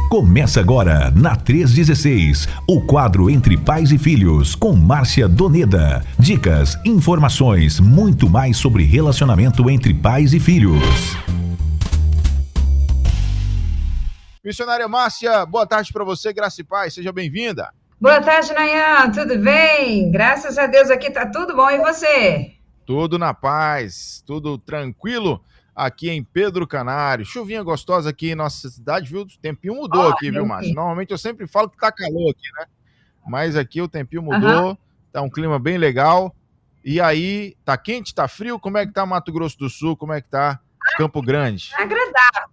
Começa agora, na 316, o quadro Entre Pais e Filhos, com Márcia Doneda. Dicas, informações, muito mais sobre relacionamento entre pais e filhos. Missionária Márcia, boa tarde para você, graça e paz, seja bem-vinda. Boa tarde, Nayan, tudo bem? Graças a Deus aqui tá tudo bom, e você? Tudo na paz, tudo tranquilo aqui em Pedro Canário. Chuvinha gostosa aqui em nossa cidade, viu? O tempinho mudou aqui, viu, Márcia? Normalmente eu sempre falo que tá calor aqui, né? Mas aqui o tempinho mudou, tá um clima bem legal. E aí, tá quente, tá frio? Como é que tá Mato Grosso do Sul? Como é que tá Campo Grande? Agradável,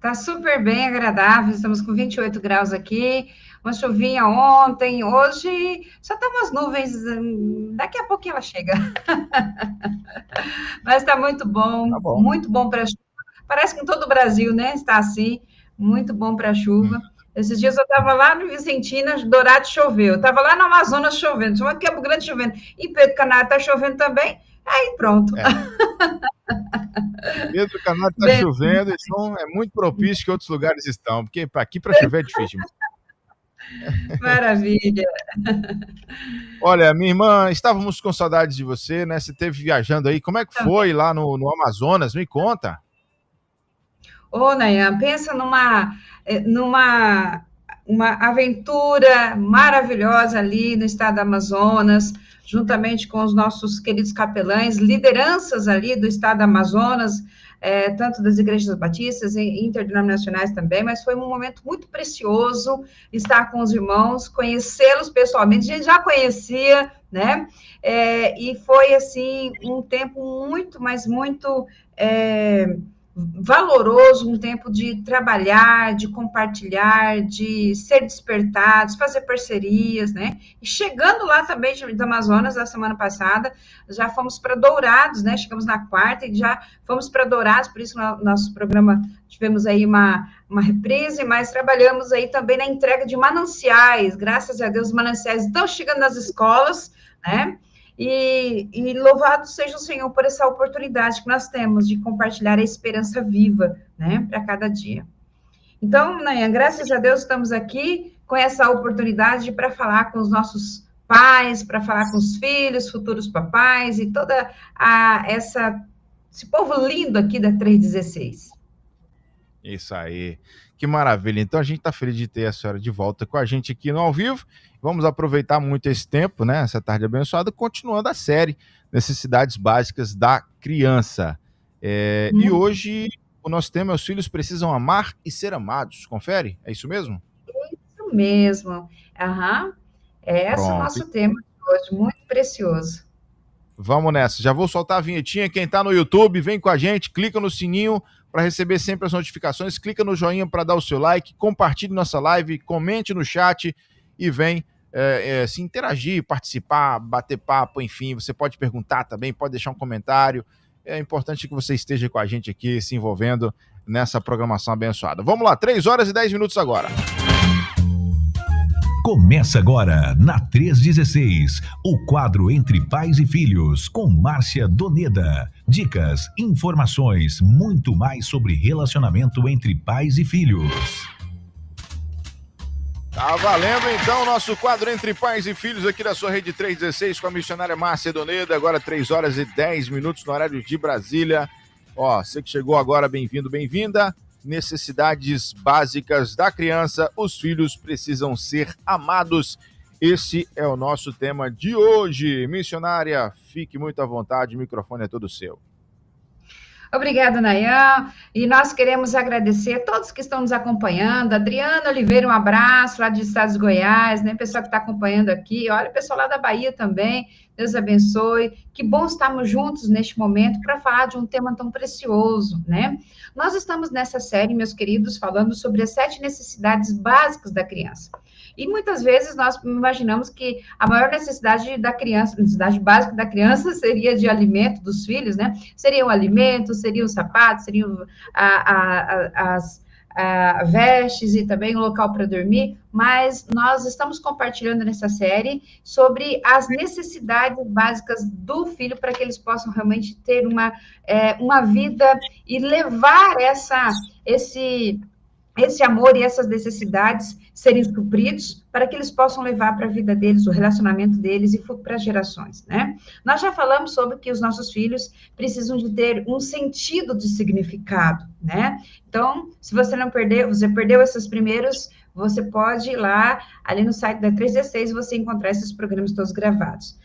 tá super bem agradável, estamos com 28 graus aqui, uma chuvinha ontem, hoje só tá umas nuvens, daqui a pouquinho ela chega. Mas tá muito bom para chuva. Parece que em todo o Brasil, né, está assim, muito bom para chuva. Esses dias eu estava lá no Vicentina, Dourado choveu, estava lá no Amazonas chovendo, só que Campo Grande chovendo, e Pedro Canário está chovendo também, aí pronto. Pedro Canário está chovendo, então é muito propício que outros lugares estão, porque aqui para chover é difícil. Maravilha. Olha, minha irmã, estávamos com saudades de você, né? Você esteve viajando aí, como é que foi lá no Amazonas? Me conta. Ô, Nayan, pensa numa aventura maravilhosa ali no estado do Amazonas, juntamente com os nossos queridos capelães, lideranças ali do estado do Amazonas, tanto das igrejas batistas e interdenominacionais também, mas foi um momento muito precioso estar com os irmãos, conhecê-los pessoalmente, a gente já conhecia, né? E foi, assim, um tempo muito, mas muito valoroso, um tempo de trabalhar, de compartilhar, de ser despertados, fazer parcerias, né? E chegando lá também do Amazonas, na semana passada, já fomos para Dourados, né? Chegamos na quarta e já fomos para Dourados, por isso no nosso programa tivemos aí uma reprise, mas trabalhamos aí também na entrega de mananciais, graças a Deus, os mananciais estão chegando nas escolas, né? E louvado seja o Senhor por essa oportunidade que nós temos de compartilhar a esperança viva, né, para cada dia. Então, Nayan, graças a Deus estamos aqui com essa oportunidade para falar com os nossos pais, para falar com os filhos, futuros papais e toda esse povo lindo aqui da 316. Isso aí, que maravilha. Então a gente está feliz de ter a senhora de volta com a gente aqui no Ao Vivo. Vamos aproveitar muito esse tempo, né? Essa tarde abençoada, continuando a série Necessidades Básicas da Criança. E hoje o nosso tema é Os Filhos Precisam Amar e Ser Amados. Confere? É isso mesmo? Isso mesmo. Esse é o nosso tema de hoje, muito precioso. Vamos nessa. Já vou soltar a vinhetinha. Quem está no YouTube, vem com a gente, clica no sininho para receber sempre as notificações, clica no joinha para dar o seu like, compartilhe nossa live, comente no chat e vem se interagir, participar, bater papo, enfim, você pode perguntar também, pode deixar um comentário. É importante que você esteja com a gente aqui, se envolvendo nessa programação abençoada. Vamos lá, 3 horas e 10 minutos agora. Começa agora, na 316, o quadro Entre Pais e Filhos, com Márcia Doneda. Dicas, informações, muito mais sobre relacionamento entre pais e filhos. Tá valendo então o nosso quadro Entre Pais e Filhos aqui da sua Rede 316 com a missionária Márcia Doneda, agora 3 horas e 10 minutos no horário de Brasília. Você que chegou agora, bem-vindo, bem-vinda. Necessidades básicas da criança, os filhos precisam ser amados. Esse é o nosso tema de hoje. Missionária, fique muito à vontade, o microfone é todo seu. Obrigada, Nayan, e nós queremos agradecer a todos que estão nos acompanhando, Adriana Oliveira, um abraço, lá de Estados de Goiás, né, pessoal que está acompanhando aqui, olha, pessoal lá da Bahia também, Deus abençoe, que bom estarmos juntos neste momento para falar de um tema tão precioso, né? Nós estamos nessa série, meus queridos, falando sobre as 7 necessidades básicas da criança. E muitas vezes nós imaginamos que a maior necessidade da criança, necessidade básica da criança seria de alimento dos filhos, né? Seria o alimento, seria o sapato, seriam as vestes e também o local para dormir, mas nós estamos compartilhando nessa série sobre as necessidades básicas do filho para que eles possam realmente ter uma vida e levar esse amor e essas necessidades serem supridos para que eles possam levar para a vida deles, o relacionamento deles e para as gerações, né? Nós já falamos sobre que os nossos filhos precisam de ter um sentido de significado, né? Então, se você não perdeu, você perdeu esses primeiros, você pode ir lá, ali no site da 316, você encontrar esses programas todos gravados.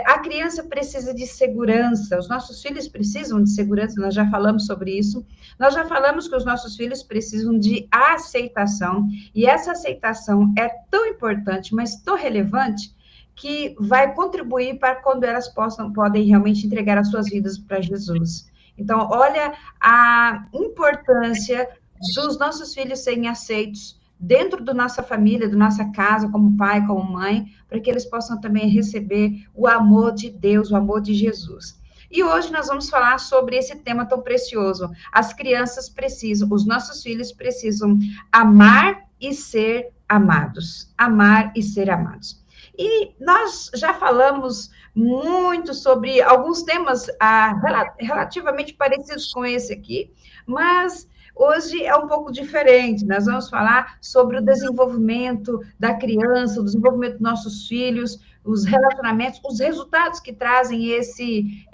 A criança precisa de segurança, os nossos filhos precisam de segurança, nós já falamos sobre isso. Nós já falamos que os nossos filhos precisam de aceitação, e essa aceitação é tão importante, mas tão relevante, que vai contribuir para quando elas podem realmente entregar as suas vidas para Jesus. Então, olha a importância dos nossos filhos serem aceitos dentro da nossa família, da nossa casa, como pai, como mãe, para que eles possam também receber o amor de Deus, o amor de Jesus. E hoje nós vamos falar sobre esse tema tão precioso. As crianças precisam, os nossos filhos precisam amar e ser amados. Amar e ser amados. E nós já falamos muito sobre alguns temas relativamente parecidos com esse aqui, mas hoje é um pouco diferente. Nós vamos falar sobre o desenvolvimento da criança, o desenvolvimento dos nossos filhos, os relacionamentos, os resultados que trazem esse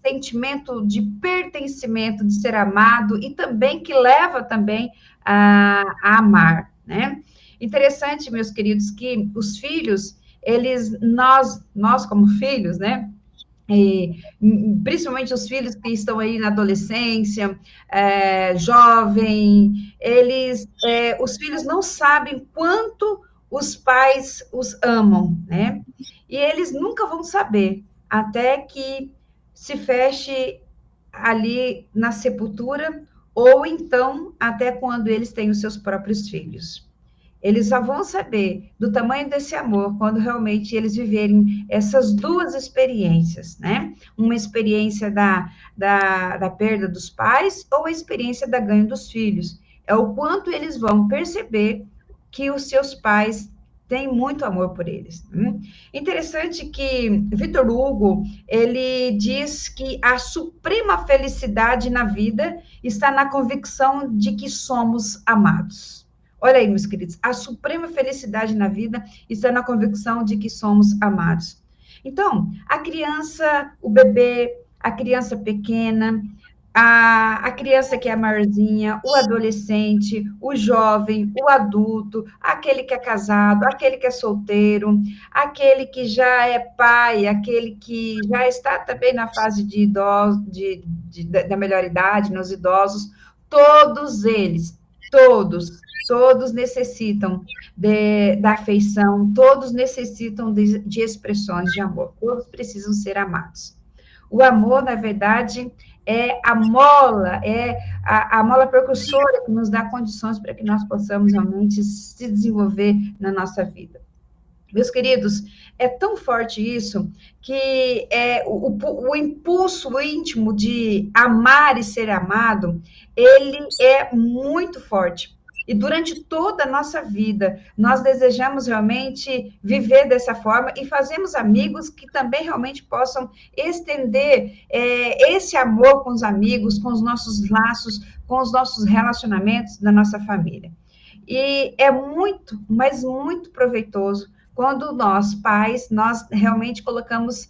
sentimento de pertencimento, de ser amado, e também que leva também a amar, né? Interessante, meus queridos, que os filhos, nós como filhos, né? Principalmente os filhos que estão aí na adolescência, jovem, os filhos não sabem quanto os pais os amam, né? E eles nunca vão saber, até que se feche ali na sepultura, ou então até quando eles têm os seus próprios filhos. Eles só vão saber do tamanho desse amor quando realmente eles viverem essas duas experiências, né? Uma experiência da perda dos pais ou a experiência da ganho dos filhos. É o quanto eles vão perceber que os seus pais têm muito amor por eles. Interessante que Victor Hugo, ele diz que a suprema felicidade na vida está na convicção de que somos amados. Olha aí, meus queridos, a suprema felicidade na vida está na convicção de que somos amados. Então, a criança, o bebê, a criança pequena, a criança que é maiorzinha, o adolescente, o jovem, o adulto, aquele que é casado, aquele que é solteiro, aquele que já é pai, aquele que já está também na fase de idoso, da melhor idade, nos idosos, todos eles, todos necessitam da afeição, todos necessitam de expressões de amor, todos precisam ser amados. O amor, na verdade, é a mola precursora que nos dá condições para que nós possamos realmente se desenvolver na nossa vida. Meus queridos, é tão forte isso que o impulso íntimo de amar e ser amado, ele é muito forte. E durante toda a nossa vida, nós desejamos realmente viver dessa forma e fazemos amigos que também realmente possam estender esse amor com os amigos, com os nossos laços, com os nossos relacionamentos da nossa família. E é muito, mas muito proveitoso quando nós, pais, nós realmente colocamos,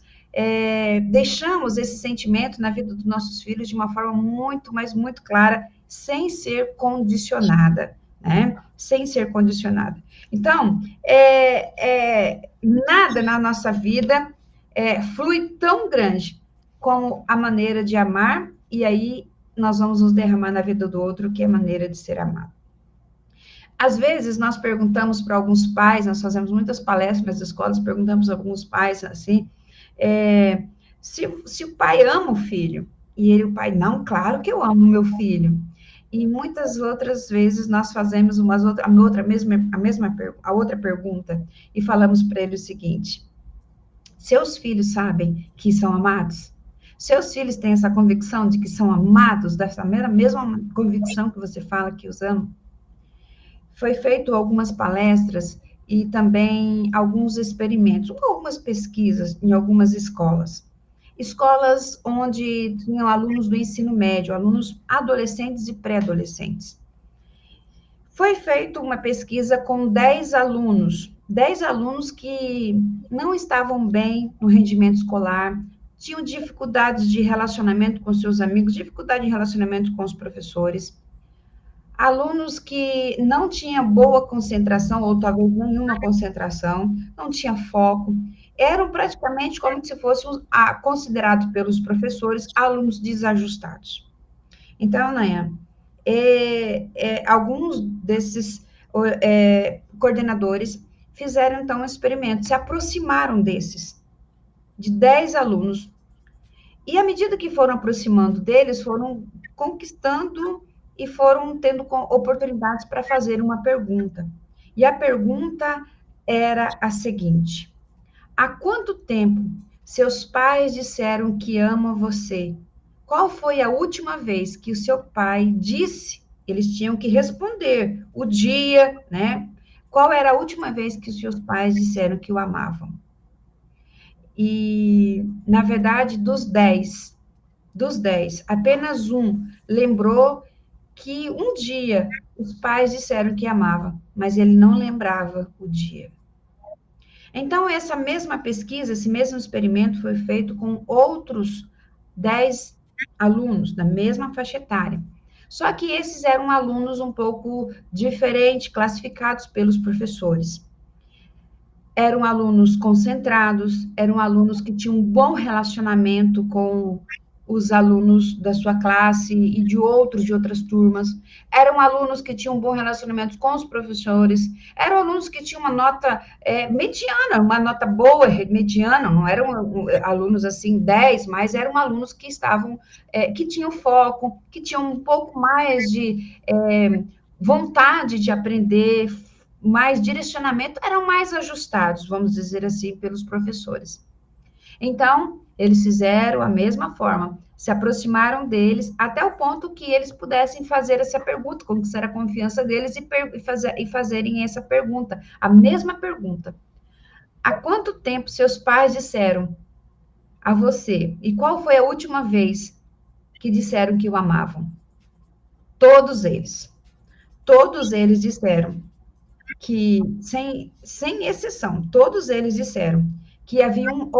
deixamos esse sentimento na vida dos nossos filhos de uma forma muito, mas muito clara, sem ser condicionada. Né? Sem ser condicionada. Então, nada na nossa vida flui tão grande como a maneira de amar, e aí nós vamos nos derramar na vida do outro, que é a maneira de ser amado. Às vezes, nós perguntamos para alguns pais, nós fazemos muitas palestras nas escolas, perguntamos a alguns pais, assim, se o pai ama o filho, e o pai, não, claro que eu amo meu filho. E muitas outras vezes nós fazemos a outra pergunta e falamos para ele o seguinte: seus filhos sabem que são amados? Seus filhos têm essa convicção de que são amados, dessa mesma convicção que você fala que os ama? Foi feito algumas palestras e também alguns experimentos, algumas pesquisas em algumas escolas. Escolas onde tinham alunos do ensino médio, alunos adolescentes e pré-adolescentes. Foi feita uma pesquisa com 10 alunos que não estavam bem no rendimento escolar, tinham dificuldades de relacionamento com seus amigos, dificuldade de relacionamento com os professores, alunos que não tinham boa concentração, ou talvez nenhuma concentração, não tinha foco, eram praticamente como se fossem considerados pelos professores alunos desajustados. Então, Nayan, alguns desses coordenadores fizeram, então, um experimento, se aproximaram de 10 alunos, e à medida que foram aproximando deles, foram conquistando e foram tendo oportunidades para fazer uma pergunta. E a pergunta era a seguinte: há quanto tempo seus pais disseram que amam você? Qual foi a última vez que o seu pai disse? Eles tinham que responder o dia, né? Qual era a última vez que os seus pais disseram que o amavam? E, na verdade, dos 10, apenas um lembrou que um dia os pais disseram que amavam, mas ele não lembrava o dia. Então, essa mesma pesquisa, esse mesmo experimento foi feito com outros 10 alunos da mesma faixa etária. Só que esses eram alunos um pouco diferentes, classificados pelos professores. Eram alunos concentrados, eram alunos que tinham um bom relacionamento com os alunos da sua classe e de outras turmas. Eram alunos que tinham um bom relacionamento com os professores. Eram alunos que tinham uma nota mediana, uma nota boa, mediana. Não eram alunos assim 10, mas eram alunos que que tinham foco, que tinham um pouco mais de vontade de aprender, mais direcionamento, eram mais ajustados, vamos dizer assim, pelos professores. Então, eles fizeram a mesma forma, se aproximaram deles, até o ponto que eles pudessem fazer essa pergunta, conquistar a confiança deles e fazerem essa pergunta, a mesma pergunta. Há quanto tempo seus pais disseram a você? E qual foi a última vez que disseram que o amavam? Todos eles disseram que, sem exceção, todos eles disseram que haviam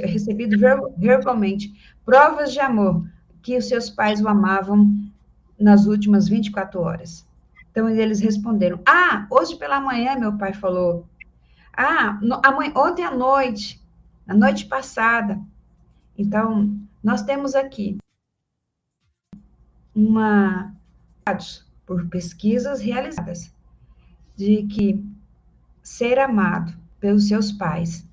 recebido verbalmente provas de amor, que os seus pais o amavam nas últimas 24 horas. Então, eles responderam: hoje pela manhã meu pai falou. Ontem à noite, na noite passada. Então, nós temos aqui por pesquisas realizadas, de que ser amado pelos seus pais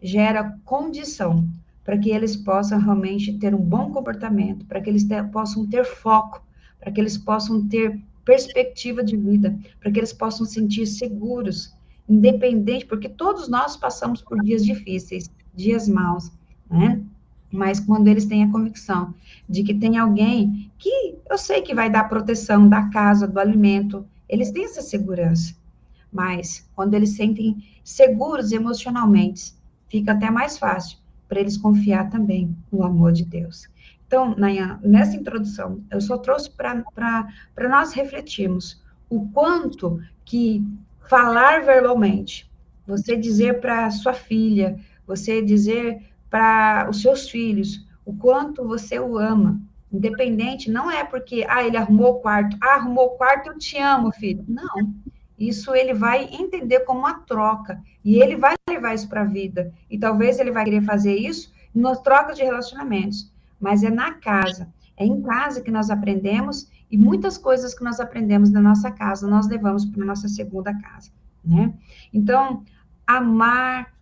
gera condição para que eles possam realmente ter um bom comportamento, para que eles possam ter foco, para que eles possam ter perspectiva de vida, para que eles possam sentir seguros, independente, porque todos nós passamos por dias difíceis, dias maus, né? Mas quando eles têm a convicção de que tem alguém que eu sei que vai dar proteção da casa, do alimento, eles têm essa segurança. Mas quando eles sentem seguros emocionalmente, fica até mais fácil para eles confiar também no amor de Deus. Então, Nayan, nessa introdução, eu só trouxe para nós refletirmos o quanto que falar verbalmente, você dizer para sua filha, você dizer para os seus filhos o quanto você o ama, independente, não é porque, ele arrumou o quarto, eu te amo, filho. Não. Isso ele vai entender como uma troca, e ele vai levar isso para a vida, e talvez ele vai querer fazer isso nas trocas de relacionamentos, mas é na casa, é em casa que nós aprendemos, e muitas coisas que nós aprendemos na nossa casa, nós levamos para a nossa segunda casa, né? Então, amar,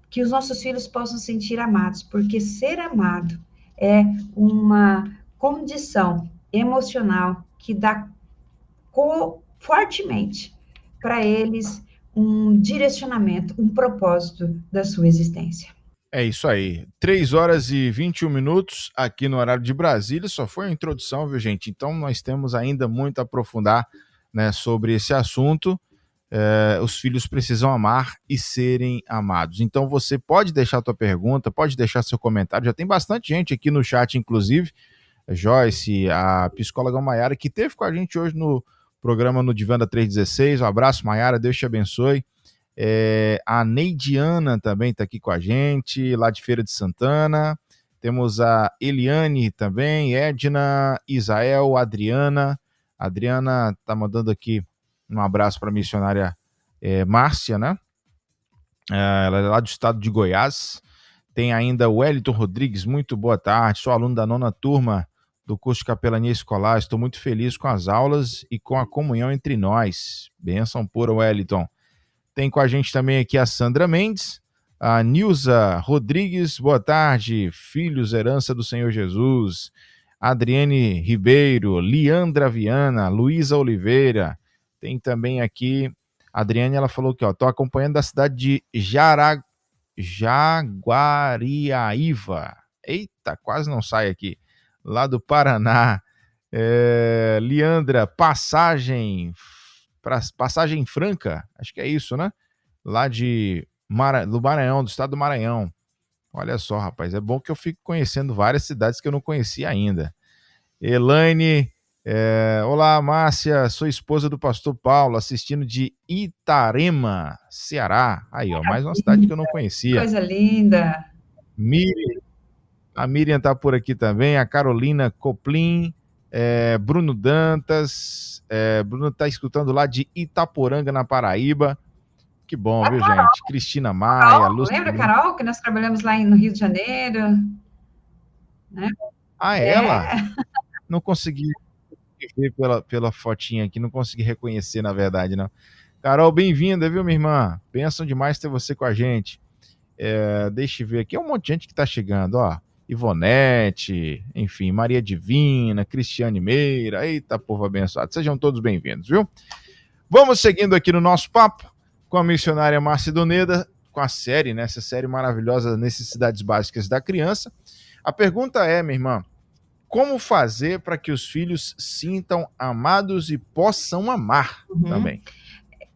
que os nossos filhos possam sentir amados, porque ser amado é uma condição emocional que dá fortemente para eles um direcionamento, um propósito da sua existência. É isso aí. 3 horas e 21 minutos aqui no horário de Brasília. Só foi a introdução, viu, gente? Então, nós temos ainda muito a aprofundar, né, sobre esse assunto. Os filhos precisam amar e serem amados. Então, você pode deixar a tua pergunta, pode deixar seu comentário. Já tem bastante gente aqui no chat, inclusive. A Joyce, a psicóloga Maiara, que esteve com a gente hoje no programa no Divã da 316. Um abraço, Maiara, Deus te abençoe. A Neidiana também está aqui com a gente, lá de Feira de Santana. Temos a Eliane também, Edna, Isael, Adriana. A Adriana está mandando aqui um abraço para a missionária Márcia, né? Ela é lá do estado de Goiás. Tem ainda o Wellington Rodrigues, muito boa tarde. Sou aluno da 9ª turma do curso de capelania escolar. Estou muito feliz com as aulas e com a comunhão entre nós. Bênção pura, Wellington. Tem com a gente também aqui a Sandra Mendes, a Nilza Rodrigues, boa tarde, filhos, herança do Senhor Jesus. Adriane Ribeiro, Leandra Viana, Luísa Oliveira. Tem também aqui, a Adriane, ela falou que estou acompanhando da cidade de Jaguariaíva. Eita, quase não sai aqui. Lá do Paraná. Leandra, Passagem Franca, acho que é isso, né? Lá do Maranhão, do estado do Maranhão. Olha só, rapaz, é bom que eu fico conhecendo várias cidades que eu não conhecia ainda. Elaine, olá, Márcia, sou esposa do pastor Paulo, assistindo de Itarema, Ceará. Aí, ó, mais uma cidade que eu não conhecia. Coisa linda. A Miriam tá por aqui também, a Carolina Coplin, Bruno Dantas, Bruno está escutando lá de Itaporanga, na Paraíba. Que bom, viu, Carol, gente? Cristina Maia. Lembra, Carol, que nós trabalhamos lá no Rio de Janeiro? Né? Ela? Não consegui ver pela fotinha aqui, não consegui reconhecer, na verdade, não. Carol, bem-vinda, viu, minha irmã? Bênção demais ter você com a gente. Deixa eu ver aqui, é um monte de gente que está chegando, ó. Ivonete, enfim, Maria Divina, Cristiane Meira, eita, povo abençoado, sejam todos bem-vindos, viu? Vamos seguindo aqui no nosso papo com a missionária Márcia Doneda, com a série, né, essa série maravilhosa, Necessidades Básicas da Criança. A pergunta é, minha irmã, como fazer para que os filhos sintam amados e possam amar também?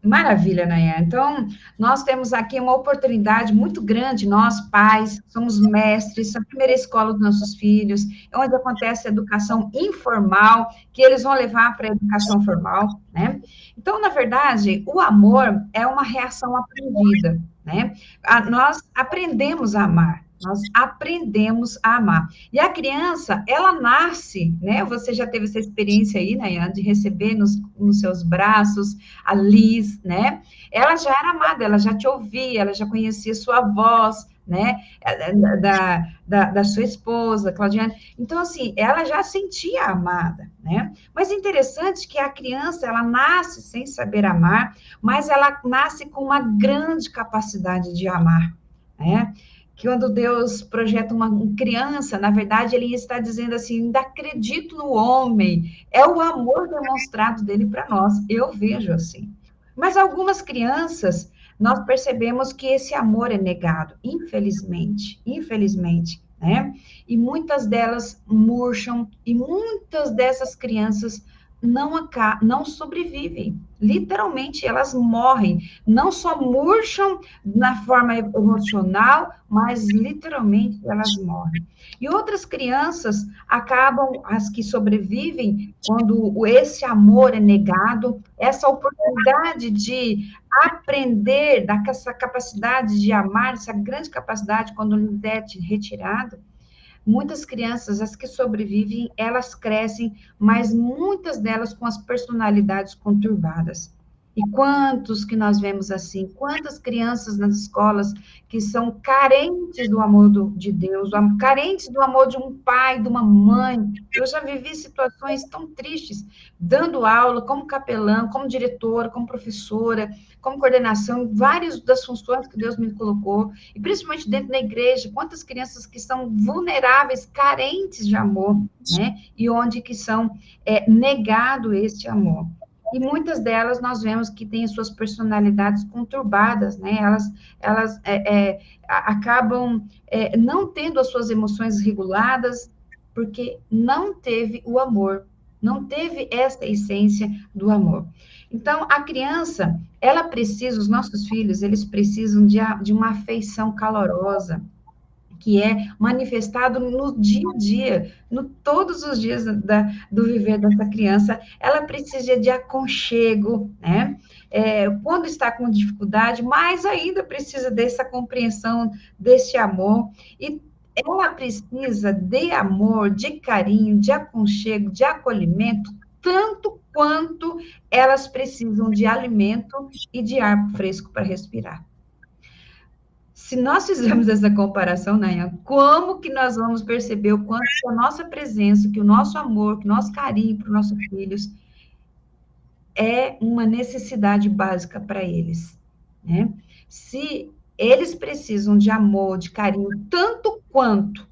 Maravilha, Nayara. Então, nós temos aqui uma oportunidade muito grande, nós pais, somos mestres, a primeira escola dos nossos filhos, onde acontece a educação informal, que eles vão levar para a educação formal, né? Então, na verdade, o amor é uma reação aprendida, né? Nós aprendemos a amar. Nós aprendemos a amar. E a criança, ela nasce, né? Você já teve essa experiência aí, Nayana, de receber nos seus braços a Liz, né? Ela já era amada, ela já te ouvia, ela já conhecia sua voz, né? Da sua esposa, Claudiane. Então, assim, ela já sentia amada, né? Mas interessante que a criança, ela nasce sem saber amar, mas ela nasce com uma grande capacidade de amar, né? Que quando Deus projeta uma criança, na verdade, ele está dizendo assim, ainda acredito no homem, é o amor demonstrado dele para nós, eu vejo assim. Mas algumas crianças, nós percebemos que esse amor é negado, infelizmente, né? E muitas delas murcham, e muitas dessas crianças não sobrevivem. Literalmente, elas morrem. Não só murcham na forma emocional, mas literalmente elas morrem. E outras crianças acabam, as que sobrevivem, quando esse amor é negado, essa oportunidade de aprender, dessa capacidade de amar, essa grande capacidade, quando lhes é retirado. Muitas crianças, as que sobrevivem, elas crescem, mas muitas delas com as personalidades conturbadas. E quantos que nós vemos assim? Quantas crianças nas escolas que são carentes do amor de Deus, carentes do amor de um pai, de uma mãe. Eu já vivi situações tão tristes, dando aula como capelã, como diretora, como professora, como coordenação, várias das funções que Deus me colocou, e principalmente dentro da igreja, quantas crianças que são vulneráveis, carentes de amor, né? E onde que são negado este amor. E muitas delas nós vemos que têm suas personalidades conturbadas, né? Elas acabam não tendo as suas emoções reguladas, porque não teve o amor, não teve essa essência do amor. Então, a criança, ela precisa, os nossos filhos, eles precisam de uma afeição calorosa, que é manifestado no dia a dia, todos os dias do viver dessa criança. Ela precisa de aconchego, né? Quando está com dificuldade, mais ainda precisa dessa compreensão, desse amor, e ela precisa de amor, de carinho, de aconchego, de acolhimento, tanto quanto elas precisam de alimento e de ar fresco para respirar. Se nós fizermos essa comparação, Nayan, como que nós vamos perceber o quanto que a nossa presença, que o nosso amor, que o nosso carinho para os nossos filhos é uma necessidade básica para eles, né? Se eles precisam de amor, de carinho, tanto quanto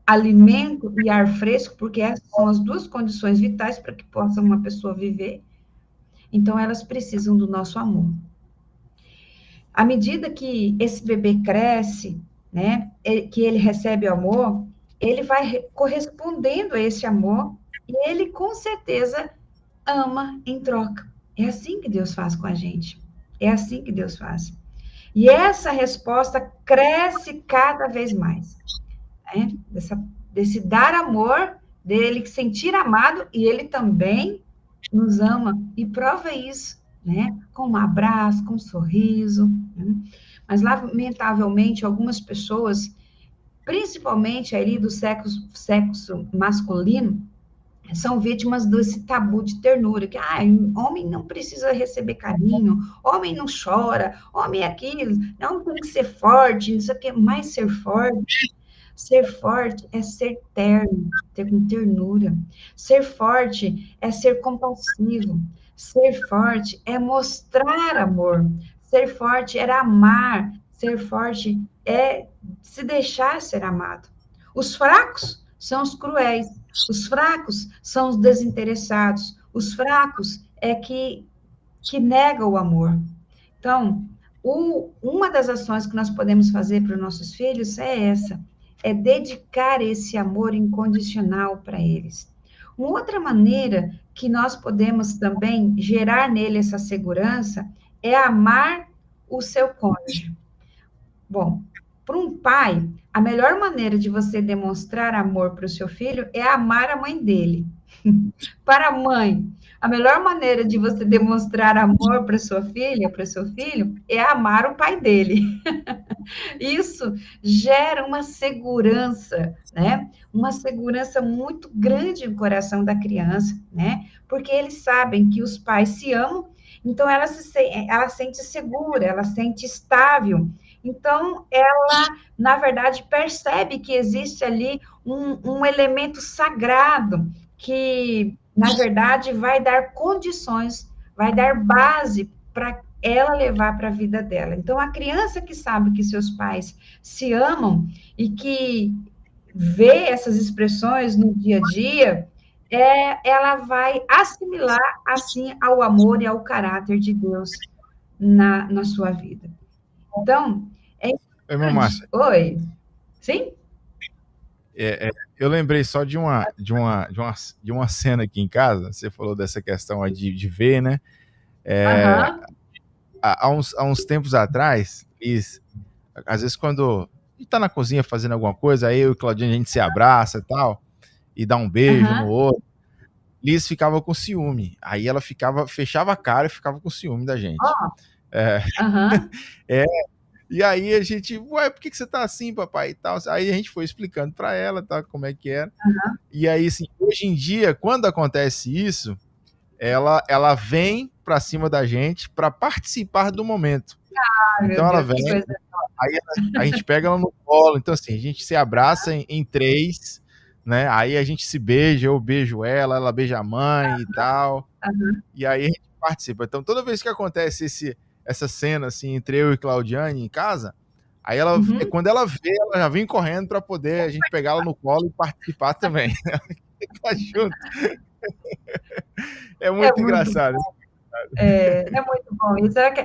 alimento e ar fresco, porque essas são as duas condições vitais para que possa uma pessoa viver, então elas precisam do nosso amor. À medida que esse bebê cresce, né, que ele recebe amor, ele vai correspondendo a esse amor e ele, com certeza, ama em troca. É assim que Deus faz com a gente. É assim que Deus faz. E essa resposta cresce cada vez mais. Né? Desse dar amor, dele sentir amado, e ele também nos ama e prova isso, né? Com um abraço, com um sorriso. Né? Mas, lamentavelmente, algumas pessoas, principalmente ali do sexo masculino, são vítimas desse tabu de ternura, que homem não precisa receber carinho, homem não chora, homem é aquilo, não tem que ser forte, não sei o que, mas ser forte é ser terno, ter com ternura. Ser forte é ser compassivo. Ser forte é mostrar amor. Ser forte é amar. Ser forte é se deixar ser amado. Os fracos são os cruéis. Os fracos são os desinteressados. Os fracos é que negam o amor. Então, uma das ações que nós podemos fazer para os nossos filhos é essa. É dedicar esse amor incondicional para eles. Uma outra maneira que nós podemos também gerar nele essa segurança é amar o seu cônjuge. Bom, para um pai, a melhor maneira de você demonstrar amor para o seu filho é amar a mãe dele. Para a mãe, a melhor maneira de você demonstrar amor para sua filha, para seu filho, é amar o pai dele. Isso gera uma segurança, né? Uma segurança muito grande no coração da criança, né? Porque eles sabem que os pais se amam, então ela sente segura, ela sente estável. Então, ela, na verdade, percebe que existe ali um elemento sagrado que, na verdade, vai dar condições, vai dar base para ela levar para a vida dela. Então, a criança que sabe que seus pais se amam e que vê essas expressões no dia a dia, ela vai assimilar, assim, ao amor e ao caráter de Deus na sua vida. Então, Oi, meu Márcia. Oi. Sim? Eu lembrei só de uma cena aqui em casa. Você falou dessa questão aí de ver, né? Há uns tempos atrás, às vezes quando a gente tá na cozinha fazendo alguma coisa, aí eu e o Claudinho, a gente se abraça e tal, e dá um beijo no outro. Liz ficava com ciúme. Aí ela fechava a cara e ficava com ciúme da gente. E aí a gente, por que você tá assim, papai? E tal. Aí a gente foi explicando para ela, tá, como é que era. E aí, assim, hoje em dia, quando acontece isso, ela vem para cima da gente para participar do momento. Então ela vem, aí a gente pega ela no colo. Então, assim, a gente se abraça em três, né? Aí a gente se beija, eu beijo ela beija a mãe e tal. E aí a gente participa. Então, toda vez que acontece essa cena, assim, entre eu e Claudiane em casa, aí ela, quando ela vê, ela já vem correndo para poder a gente pegar ela no colo e participar também. Ficar junto. É muito engraçado. É muito bom.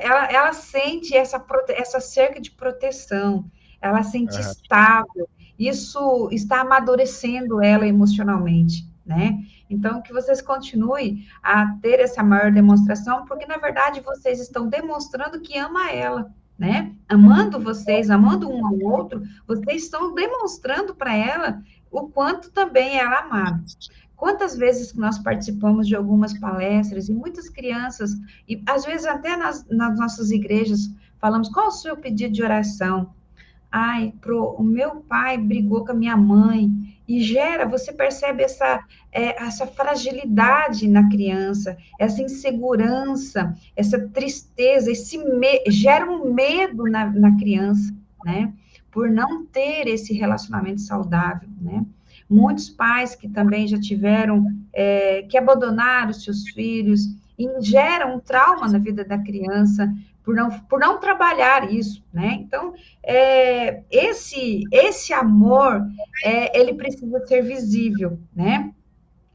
Ela sente essa cerca de proteção, ela sente estável. Isso está amadurecendo ela emocionalmente, né? Então, que vocês continuem a ter essa maior demonstração, porque, na verdade, vocês estão demonstrando que ama ela, né? Amando vocês, amando um ao outro, vocês estão demonstrando para ela o quanto também ela é amada. Quantas vezes que nós participamos de algumas palestras e muitas crianças, e às vezes até nas nossas igrejas, falamos, qual o seu pedido de oração? Ai, o meu pai brigou com a minha mãe, e você percebe essa fragilidade na criança, essa insegurança, essa tristeza, gera um medo na criança, né? Por não ter esse relacionamento saudável, né? Muitos pais que também já tiveram, que abandonaram os seus filhos, e geram um trauma na vida da criança, por não trabalhar isso, né? Então, esse amor, ele precisa ser visível, né?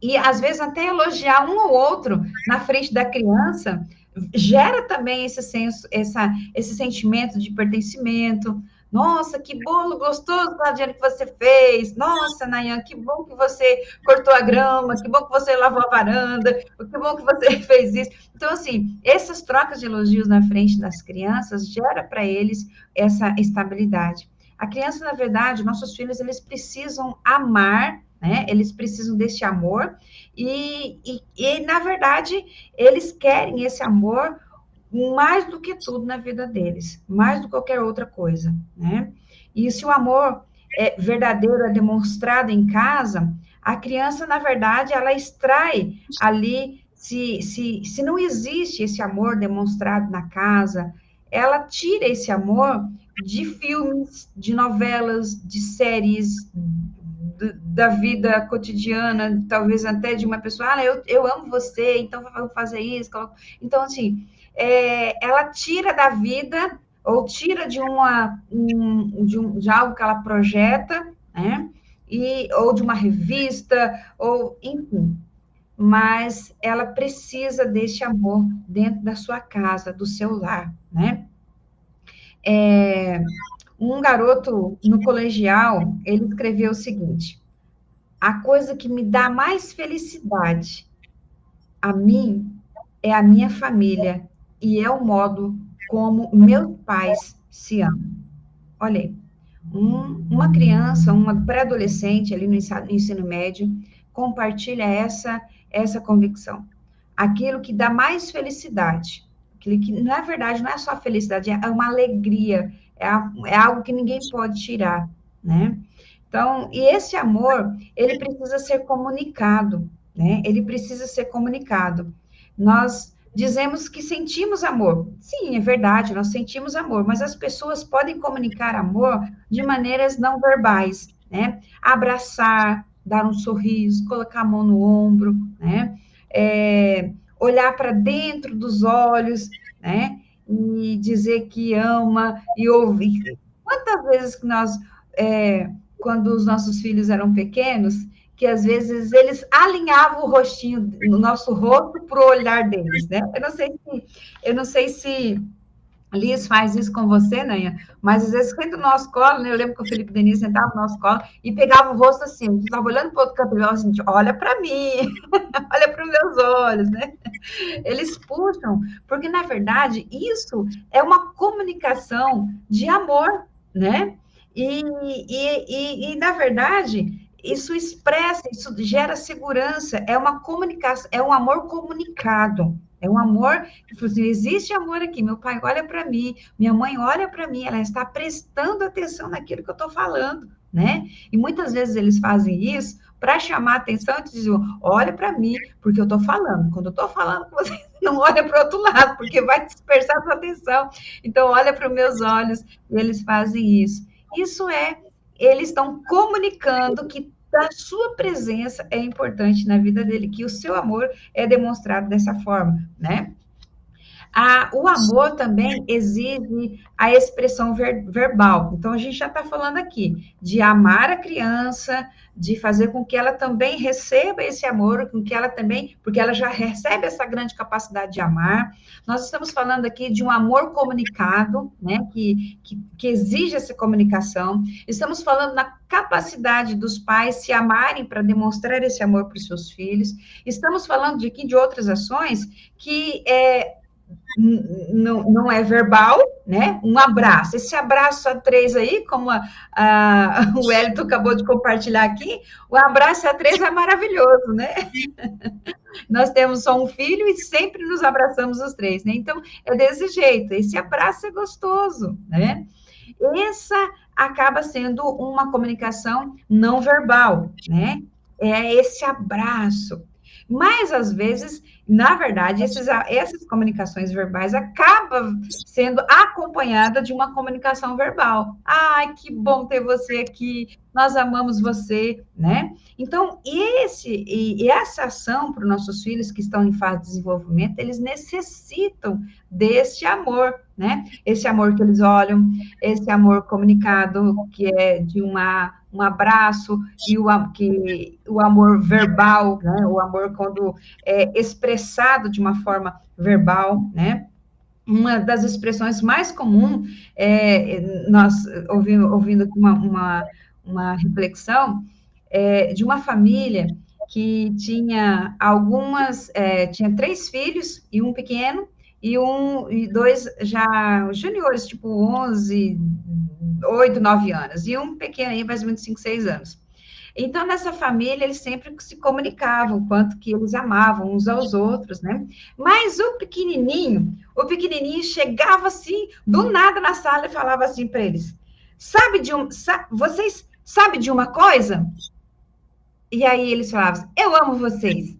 E, às vezes, até elogiar um ou outro na frente da criança, gera também esse sentimento de pertencimento. Nossa, que bolo gostoso, Claudiane, que você fez. Nossa, Nayan, que bom que você cortou a grama, que bom que você lavou a varanda, que bom que você fez isso. Então, assim, essas trocas de elogios na frente das crianças gera para eles essa estabilidade. A criança, na verdade, nossos filhos, eles precisam amar, né? Eles precisam desse amor e, na verdade, eles querem esse amor mais do que tudo na vida deles, mais do que qualquer outra coisa, né? E se o amor verdadeiro é demonstrado em casa, a criança, na verdade, ela extrai ali, se não existe esse amor demonstrado na casa, ela tira esse amor de filmes, de novelas, de séries, da vida cotidiana, talvez até de uma pessoa, eu amo você, então eu vou fazer isso. Então, assim, ela tira da vida, ou tira de algo que ela projeta, né? Ou de uma revista, ou enfim. Mas ela precisa desse amor dentro da sua casa, do seu lar, né? Um garoto no colegial, ele escreveu o seguinte: a coisa que me dá mais felicidade a mim é a minha família e é o modo como meus pais se amam. Olha aí, uma criança, uma pré-adolescente ali no ensino médio, compartilha essa convicção. Aquilo que dá mais felicidade, aquilo que, na verdade, não é só felicidade, é uma alegria, é algo que ninguém pode tirar, né? Então, e esse amor, ele precisa ser comunicado, né? Ele precisa ser comunicado. Nós dizemos que sentimos amor. Sim, é verdade, nós sentimos amor, mas as pessoas podem comunicar amor de maneiras não verbais, né? Abraçar, dar um sorriso, colocar a mão no ombro, né? Olhar para dentro dos olhos, né? E dizer que ama e ouvir. Quantas vezes que nós, quando os nossos filhos eram pequenos, que às vezes eles alinhavam o rostinho, o nosso rosto para o olhar deles, né? Eu não sei se Liz faz isso com você, Nanha, mas às vezes senta no nosso colo, né? Eu lembro que o Felipe Denise sentava no nosso colo e pegava o rosto assim, a gente estava olhando para o outro canto e assim, olha para mim, olha para os meus olhos, né? Eles puxam, porque na verdade isso é uma comunicação de amor, né? E na verdade, isso expressa, isso gera segurança, é uma comunicação, é um amor comunicado, é um amor que assim, existe amor aqui, meu pai olha para mim, minha mãe olha para mim, ela está prestando atenção naquilo que eu estou falando, né? E muitas vezes eles fazem isso para chamar a atenção e dizer, olha para mim, porque eu estou falando. Quando eu estou falando, você não olha para o outro lado, porque vai dispersar a sua atenção. Então, olha para os meus olhos, e eles fazem isso. Eles estão comunicando que a sua presença é importante na vida dele, que o seu amor é demonstrado dessa forma, né? O amor também exige a expressão verbal. Então, a gente já está falando aqui de amar a criança, de fazer com que ela também receba esse amor, com que ela também, porque ela já recebe essa grande capacidade de amar. Nós estamos falando aqui de um amor comunicado, né, que exige essa comunicação. Estamos falando na capacidade dos pais se amarem para demonstrar esse amor para os seus filhos. Estamos falando aqui de outras ações que não é verbal, né? Um abraço. Esse abraço a três aí, como o Wellington acabou de compartilhar aqui, o abraço a três é maravilhoso, né? Nós temos só um filho e sempre nos abraçamos os três, né? Então, é desse jeito. Esse abraço é gostoso, né? Essa acaba sendo uma comunicação não verbal, né? É esse abraço. Mas, às vezes, na verdade, essas comunicações verbais acabam sendo acompanhada de uma comunicação verbal. Ai, que bom ter você aqui, nós amamos você, né? Então, essa ação para os nossos filhos que estão em fase de desenvolvimento, eles necessitam desse amor, né? Esse amor que eles olham, esse amor comunicado, que é de um abraço, e o amor verbal, né? O amor quando é expressado de uma forma verbal, né? Uma das expressões mais comuns, nós ouvindo aqui uma reflexão, de uma família que tinha tinha 3 filhos e um pequeno, e 2 já juniores, tipo 11, 8, 9 anos, e um pequeno aí, mais ou menos 5, 6 anos. Então, nessa família, eles sempre se comunicavam, o quanto que eles amavam uns aos outros, né? Mas o pequenininho chegava assim, do nada na sala e falava assim para eles, vocês sabem de uma coisa? E aí eles falavam, eu amo vocês.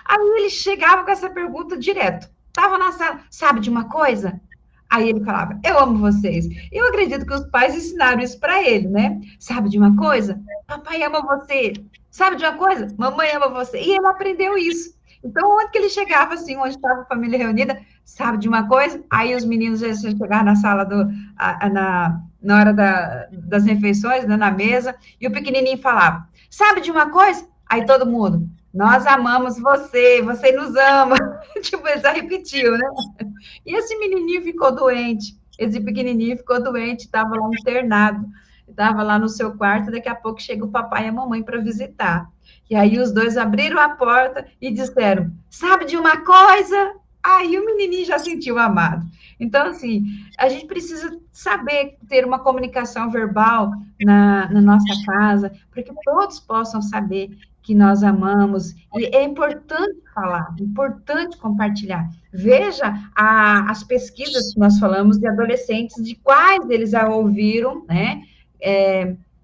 Aí ele chegava com essa pergunta direto. Estava na sala, sabe de uma coisa? Aí ele falava, eu amo vocês. Eu acredito que os pais ensinaram isso para ele, né? Sabe de uma coisa? Papai ama você. Sabe de uma coisa? Mamãe ama você. E ele aprendeu isso. Então, onde que ele chegava, assim, onde estava a família reunida, sabe de uma coisa? Aí os meninos já chegavam na sala, na hora das refeições, né, na mesa, e o pequenininho falava, sabe de uma coisa? Aí todo mundo, nós amamos você, você nos ama. Tipo, ele já repetiu, né? E esse menininho ficou doente, esse pequenininho ficou doente, estava lá internado, estava lá no seu quarto, daqui a pouco chega o papai e a mamãe para visitar. E aí os dois abriram a porta e disseram, sabe de uma coisa? Aí o menininho já sentiu amado. Então, assim, a gente precisa saber ter uma comunicação verbal na nossa casa, para que todos possam saber que nós amamos, e é importante falar, importante compartilhar. Veja as pesquisas que nós falamos de adolescentes, de quais eles já ouviram, né,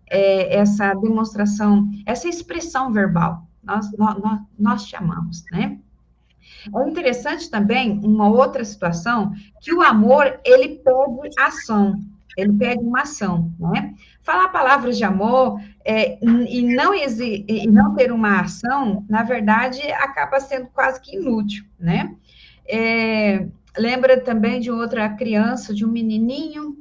essa demonstração, essa expressão verbal, nós te amamos, né? É interessante também, uma outra situação, que o amor, ele pede ação, ele pede uma ação, né? Falar palavras de amor e não ter uma ação, na verdade, acaba sendo quase que inútil, né? Lembra também de outra criança, de um menininho,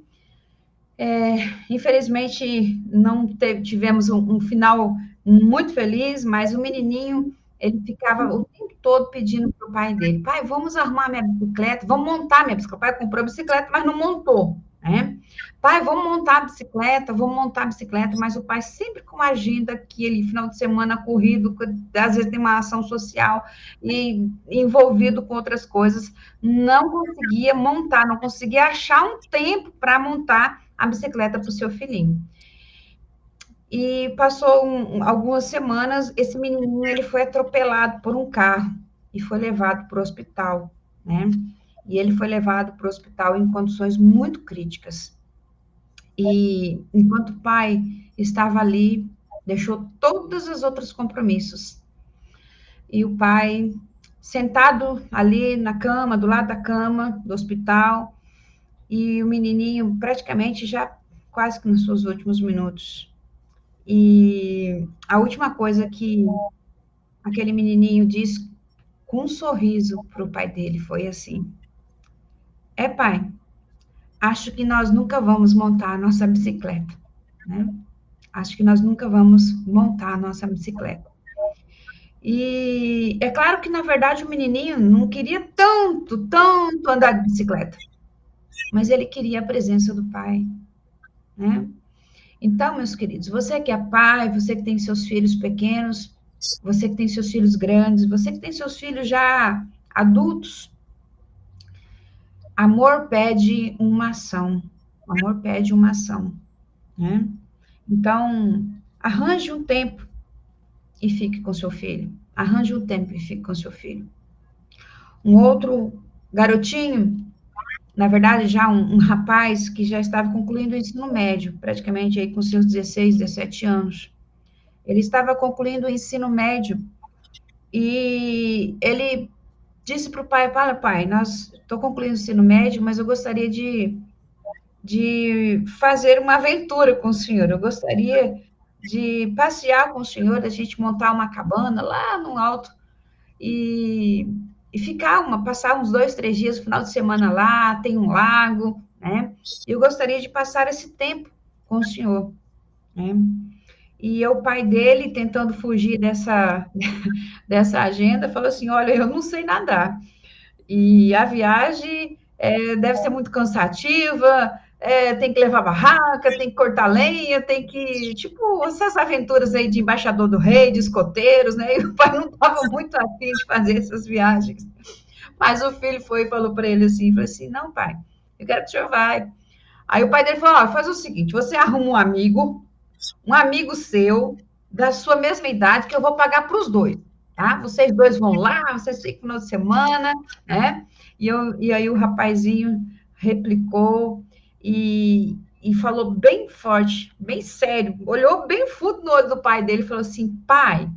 infelizmente, não tivemos um final muito feliz, mas o menininho, ele ficava o tempo todo pedindo para o pai dele, pai, vamos arrumar minha bicicleta, vamos montar minha bicicleta. O pai comprou a bicicleta, mas não montou, né? Pai, vamos montar a bicicleta, mas o pai sempre com uma agenda, aquele final de semana corrido, às vezes tem uma ação social e envolvido com outras coisas, não conseguia montar, não conseguia achar um tempo para montar a bicicleta para o seu filhinho. E passou algumas semanas, esse menininho, ele foi atropelado por um carro e foi levado para o hospital, né? E ele foi levado para o hospital em condições muito críticas. E enquanto o pai estava ali, deixou todos os outros compromissos. E o pai, sentado ali na cama, do lado da cama do hospital, e o menininho praticamente já quase que nos seus últimos minutos. E a última coisa que aquele menininho disse com um sorriso para o pai dele foi assim, pai, acho que nós nunca vamos montar a nossa bicicleta, né? Acho que nós nunca vamos montar a nossa bicicleta. E é claro que, na verdade, o menininho não queria tanto andar de bicicleta, mas ele queria a presença do pai, né? Então, meus queridos, você que é pai, você que tem seus filhos pequenos, você que tem seus filhos grandes, você que tem seus filhos já adultos, Amor pede uma ação. Amor pede uma ação, né? Então, arranje um tempo e fique com seu filho. Arranje um tempo e fique com seu filho. Um outro garotinho, na verdade, já um rapaz que já estava concluindo o ensino médio, praticamente aí com seus 16, 17 anos. Ele estava concluindo o ensino médio e ele disse para o pai, fala, pai, estou concluindo o ensino médio, mas eu gostaria de fazer uma aventura com o senhor. Eu gostaria de passear com o senhor, a gente montar uma cabana lá no alto e passar uns 2, 3 dias, no final de semana lá, tem um lago, né? Eu gostaria de passar esse tempo com o senhor, né? E o pai dele, tentando fugir dessa agenda, falou assim, olha, eu não sei nadar, e a viagem deve ser muito cansativa, tem que levar barraca, tem que cortar lenha, tem que, tipo, essas aventuras aí de embaixador do rei, de escoteiros, né? E o pai não estava muito afim de fazer essas viagens. Mas o filho foi e falou para ele assim, não, pai, eu quero que o senhor vá. Aí o pai dele falou, faz o seguinte, você arruma um amigo seu, da sua mesma idade, que eu vou pagar para os dois, tá? Vocês dois vão lá, vocês ficam no final de semana, né? E aí o rapazinho replicou e falou bem forte, bem sério, olhou bem fundo no olho do pai dele e falou assim, pai,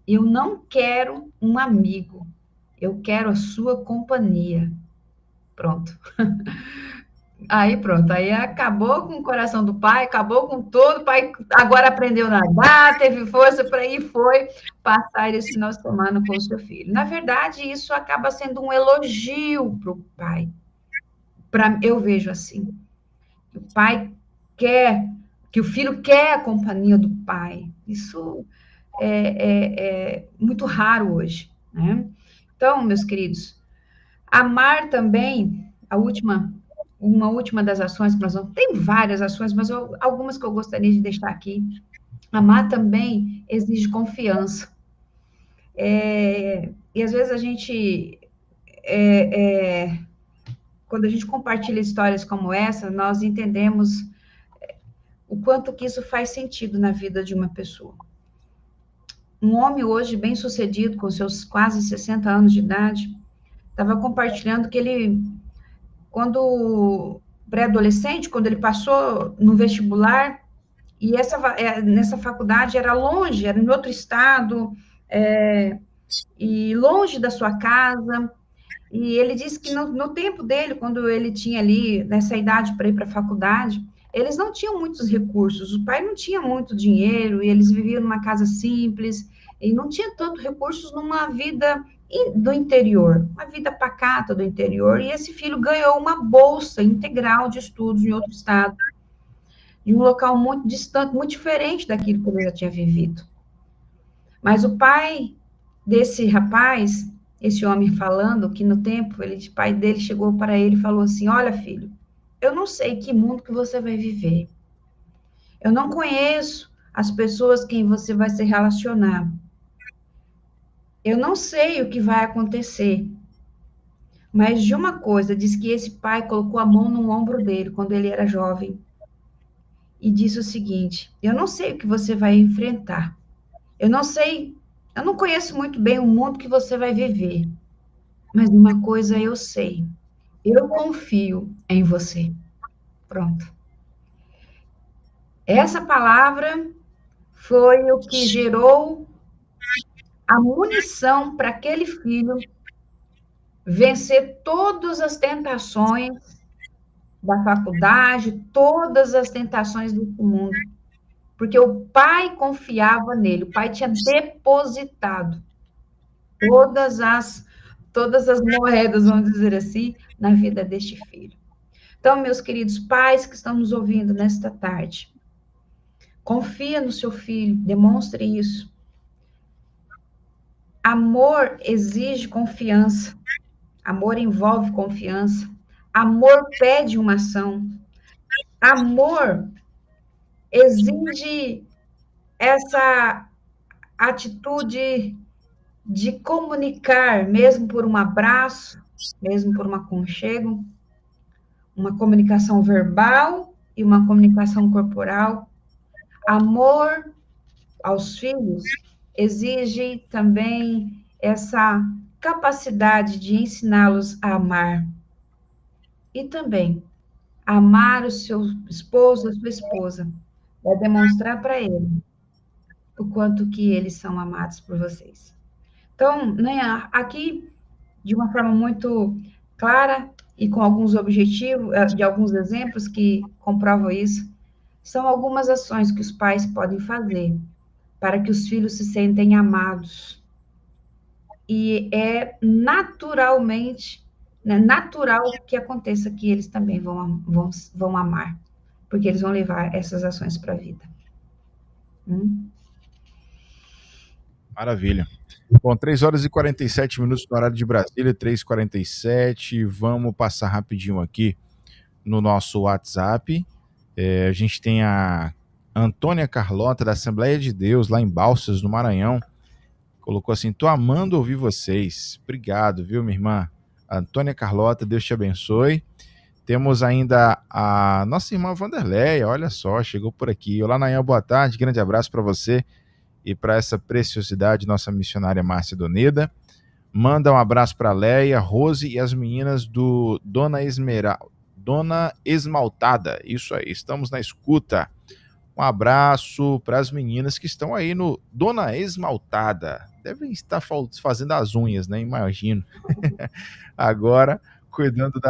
eu não quero um amigo, eu quero a sua companhia. Pronto. Aí pronto, aí acabou com o coração do pai, acabou com tudo, o pai agora aprendeu a nadar, teve força para ir, foi passar esse final de semana com o seu filho. Na verdade, isso acaba sendo um elogio para o pai. Eu vejo assim, o pai quer, que o filho quer a companhia do pai. Isso é muito raro hoje, né? Então, meus queridos, amar também, uma última das ações que nós vamos... Tem várias ações, mas algumas que eu gostaria de deixar aqui. Amar também exige confiança. E às vezes a gente... quando a gente compartilha histórias como essa, nós entendemos o quanto que isso faz sentido na vida de uma pessoa. Um homem hoje bem-sucedido, com seus quase 60 anos de idade, estava compartilhando que ele, quando pré-adolescente, quando ele passou no vestibular, e nessa faculdade era longe, era em outro estado, e longe da sua casa, e ele disse que no tempo dele, quando ele tinha ali, nessa idade para ir para a faculdade, eles não tinham muitos recursos, o pai não tinha muito dinheiro, e eles viviam numa casa simples, e não tinha tanto recursos numa vida do interior, uma vida pacata do interior, e esse filho ganhou uma bolsa integral de estudos em outro estado, em um local muito distante, muito diferente daquilo que ele já tinha vivido. Mas o pai desse rapaz, esse homem falando, que no tempo, o pai dele chegou para ele e falou assim, olha filho, eu não sei que mundo que você vai viver, eu não conheço as pessoas com quem você vai se relacionar, eu não sei o que vai acontecer, mas de uma coisa, diz que esse pai colocou a mão no ombro dele quando ele era jovem e disse o seguinte, eu não sei o que você vai enfrentar, eu não conheço muito bem o mundo que você vai viver, mas uma coisa eu sei, eu confio em você. Pronto. Essa palavra foi o que gerou a munição para aquele filho vencer todas as tentações da faculdade, todas as tentações do mundo, porque o pai confiava nele, o pai tinha depositado todas as moedas, vamos dizer assim, na vida deste filho. Então, meus queridos pais que estão nos ouvindo nesta tarde, confia no seu filho, demonstre isso. Amor exige confiança, amor envolve confiança, amor pede uma ação, amor exige essa atitude de comunicar, mesmo por um abraço, mesmo por um aconchego, uma comunicação verbal e uma comunicação corporal. Amor aos filhos exige também essa capacidade de ensiná-los a amar. E também, amar o seu esposo, a sua esposa, vai demonstrar para ele o quanto que eles são amados por vocês. Então, né, aqui, de uma forma muito clara e com alguns objetivos, de alguns exemplos que comprovam isso, são algumas ações que os pais podem fazer para que os filhos se sentem amados. E é naturalmente, né, natural que aconteça que eles também vão amar, porque eles vão levar essas ações para a vida. Maravilha. Bom, 3 horas e 47 minutos no horário de Brasília, 3h47. Vamos passar rapidinho aqui no nosso WhatsApp. A gente tem a Antônia Carlota, da Assembleia de Deus, lá em Balsas, no Maranhão. Colocou assim: tô amando ouvir vocês. Obrigado, viu, minha irmã? Antônia Carlota, Deus te abençoe. Temos ainda a nossa irmã Vanderleia, olha só, chegou por aqui. Olá, Nayan, boa tarde, grande abraço para você e para essa preciosidade, nossa missionária Márcia Doneda. Manda um abraço para Leia, Rose e as meninas do Dona Esmaltada. Isso aí, estamos na escuta. Um abraço para as meninas que estão aí no Dona Esmaltada. Devem estar fazendo as unhas, né? Imagino. Agora, cuidando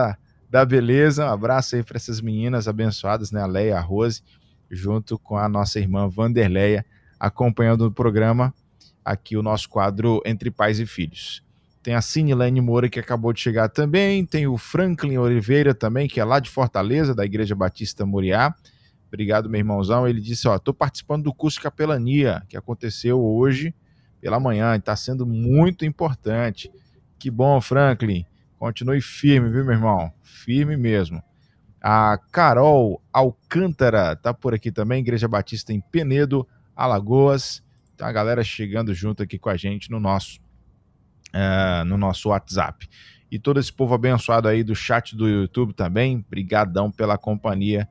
da beleza. Um abraço aí para essas meninas abençoadas, né? A Leia, a Rose, junto com a nossa irmã Vanderleia, acompanhando o programa aqui, o nosso quadro Entre Pais e Filhos. Tem a Cinilene Moura, que acabou de chegar também. Tem o Franklin Oliveira também, que é lá de Fortaleza, da Igreja Batista Moriá. Obrigado, meu irmãozão. Ele disse, tô participando do curso de capelania, que aconteceu hoje pela manhã, e está sendo muito importante. Que bom, Franklin. Continue firme, viu, meu irmão? Firme mesmo. A Carol Alcântara está por aqui também, Igreja Batista em Penedo, Alagoas. Tá a galera chegando junto aqui com a gente no nosso WhatsApp. E todo esse povo abençoado aí do chat do YouTube também, brigadão pela companhia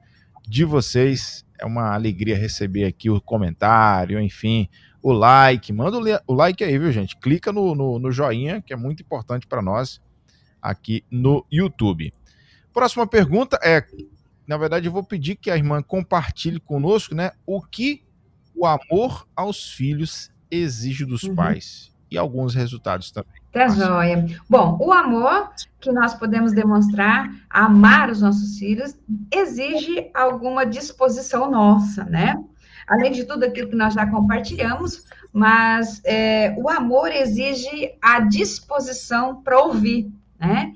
de vocês. É uma alegria receber aqui o comentário, enfim, o like. Manda o like aí, viu, gente? Clica no joinha, que é muito importante para nós aqui no YouTube. Próxima pergunta na verdade, eu vou pedir que a irmã compartilhe conosco, né, o que o amor aos filhos exige dos pais e alguns resultados também. Tá joia. Bom, o amor que nós podemos demonstrar, amar os nossos filhos, exige alguma disposição nossa, né? Além de tudo aquilo que nós já compartilhamos, mas o amor exige a disposição para ouvir, né?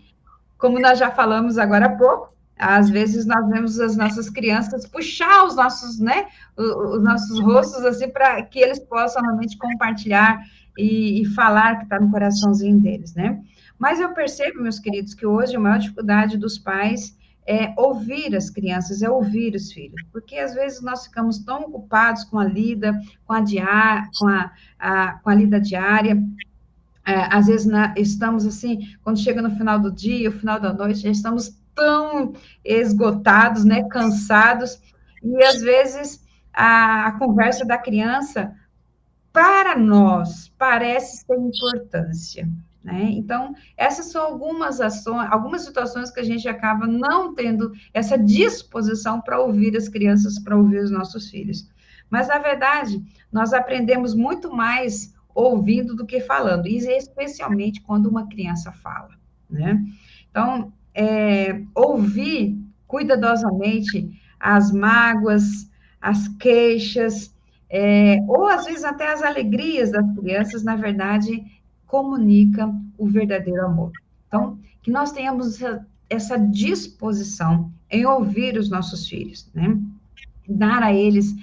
Como nós já falamos agora há pouco, às vezes nós vemos as nossas crianças puxar os nossos, né, os nossos rostos, assim, para que eles possam realmente compartilhar e falar que está no coraçãozinho deles, né? Mas eu percebo, meus queridos, que hoje a maior dificuldade dos pais é ouvir as crianças, é ouvir os filhos, porque às vezes nós ficamos tão ocupados com a lida, com a lida diária. Às vezes estamos assim, quando chega no final do dia, o final da noite, já estamos tão esgotados, né, cansados, e às vezes a conversa da criança, para nós, parece sem importância, né? Então, essas são algumas ações, algumas situações que a gente acaba não tendo essa disposição para ouvir as crianças, para ouvir os nossos filhos. Mas, na verdade, nós aprendemos muito mais ouvindo do que falando, e especialmente quando uma criança fala, né? Então, ouvir cuidadosamente as mágoas, as queixas, ou às vezes até as alegrias das crianças, na verdade, comunicam o verdadeiro amor. Então, que nós tenhamos essa disposição em ouvir os nossos filhos, né? Dar a eles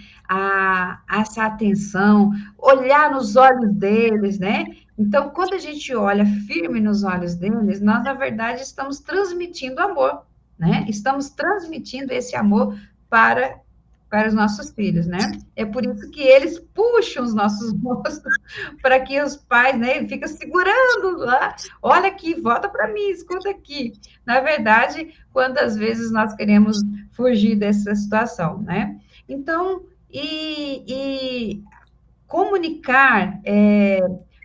essa atenção, olhar nos olhos deles, né? Então, quando a gente olha firme nos olhos deles, nós, na verdade, estamos transmitindo amor, né? Estamos transmitindo esse amor para para os nossos filhos, né? É por isso que eles puxam os nossos rostos para que os pais, né, ficam segurando lá. Olha aqui, volta para mim, escuta aqui. Na verdade, quantas vezes nós queremos fugir dessa situação, né? Então, comunicar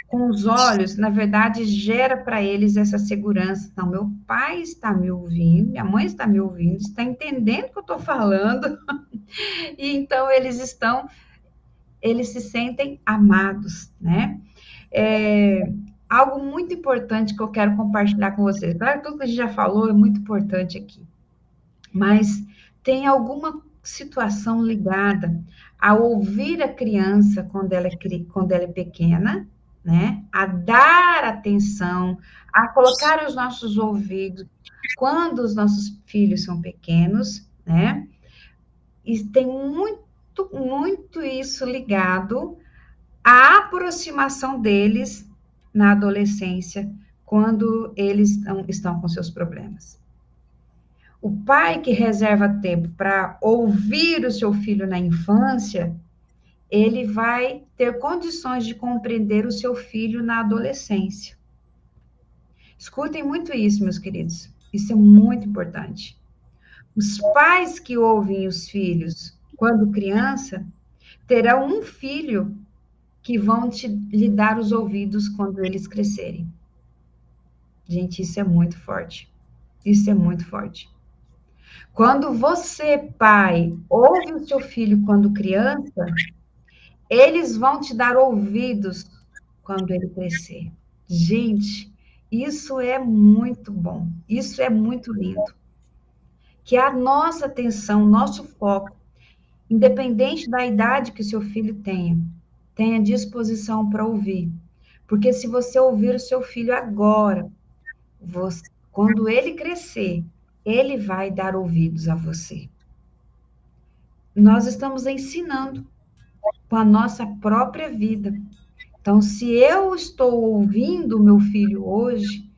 com os olhos, na verdade, gera para eles essa segurança. Então, meu pai está me ouvindo, minha mãe está me ouvindo, está entendendo o que eu estou falando, e então eles se sentem amados, né? Algo muito importante que eu quero compartilhar com vocês. Claro, tudo que a gente já falou é muito importante aqui, mas tem alguma situação ligada a ouvir a criança quando ela é pequena, né? A dar atenção, a colocar os nossos ouvidos quando os nossos filhos são pequenos, né? E tem muito isso ligado à aproximação deles na adolescência, quando eles estão com seus problemas. O pai que reserva tempo para ouvir o seu filho na infância, ele vai ter condições de compreender o seu filho na adolescência. Escutem muito isso, meus queridos. Isso é muito importante. Os pais que ouvem os filhos quando criança, terão um filho que vão lhe dar os ouvidos quando eles crescerem. Gente, isso é muito forte. Isso é muito forte. Quando você, pai, ouve o seu filho quando criança, eles vão te dar ouvidos quando ele crescer. Gente, isso é muito bom. Isso é muito lindo. Que a nossa atenção, nosso foco, independente da idade que o seu filho tenha disposição para ouvir. Porque se você ouvir o seu filho agora, quando ele crescer, ele vai dar ouvidos a você. Nós estamos ensinando com a nossa própria vida. Então, se eu estou ouvindo o meu filho hoje,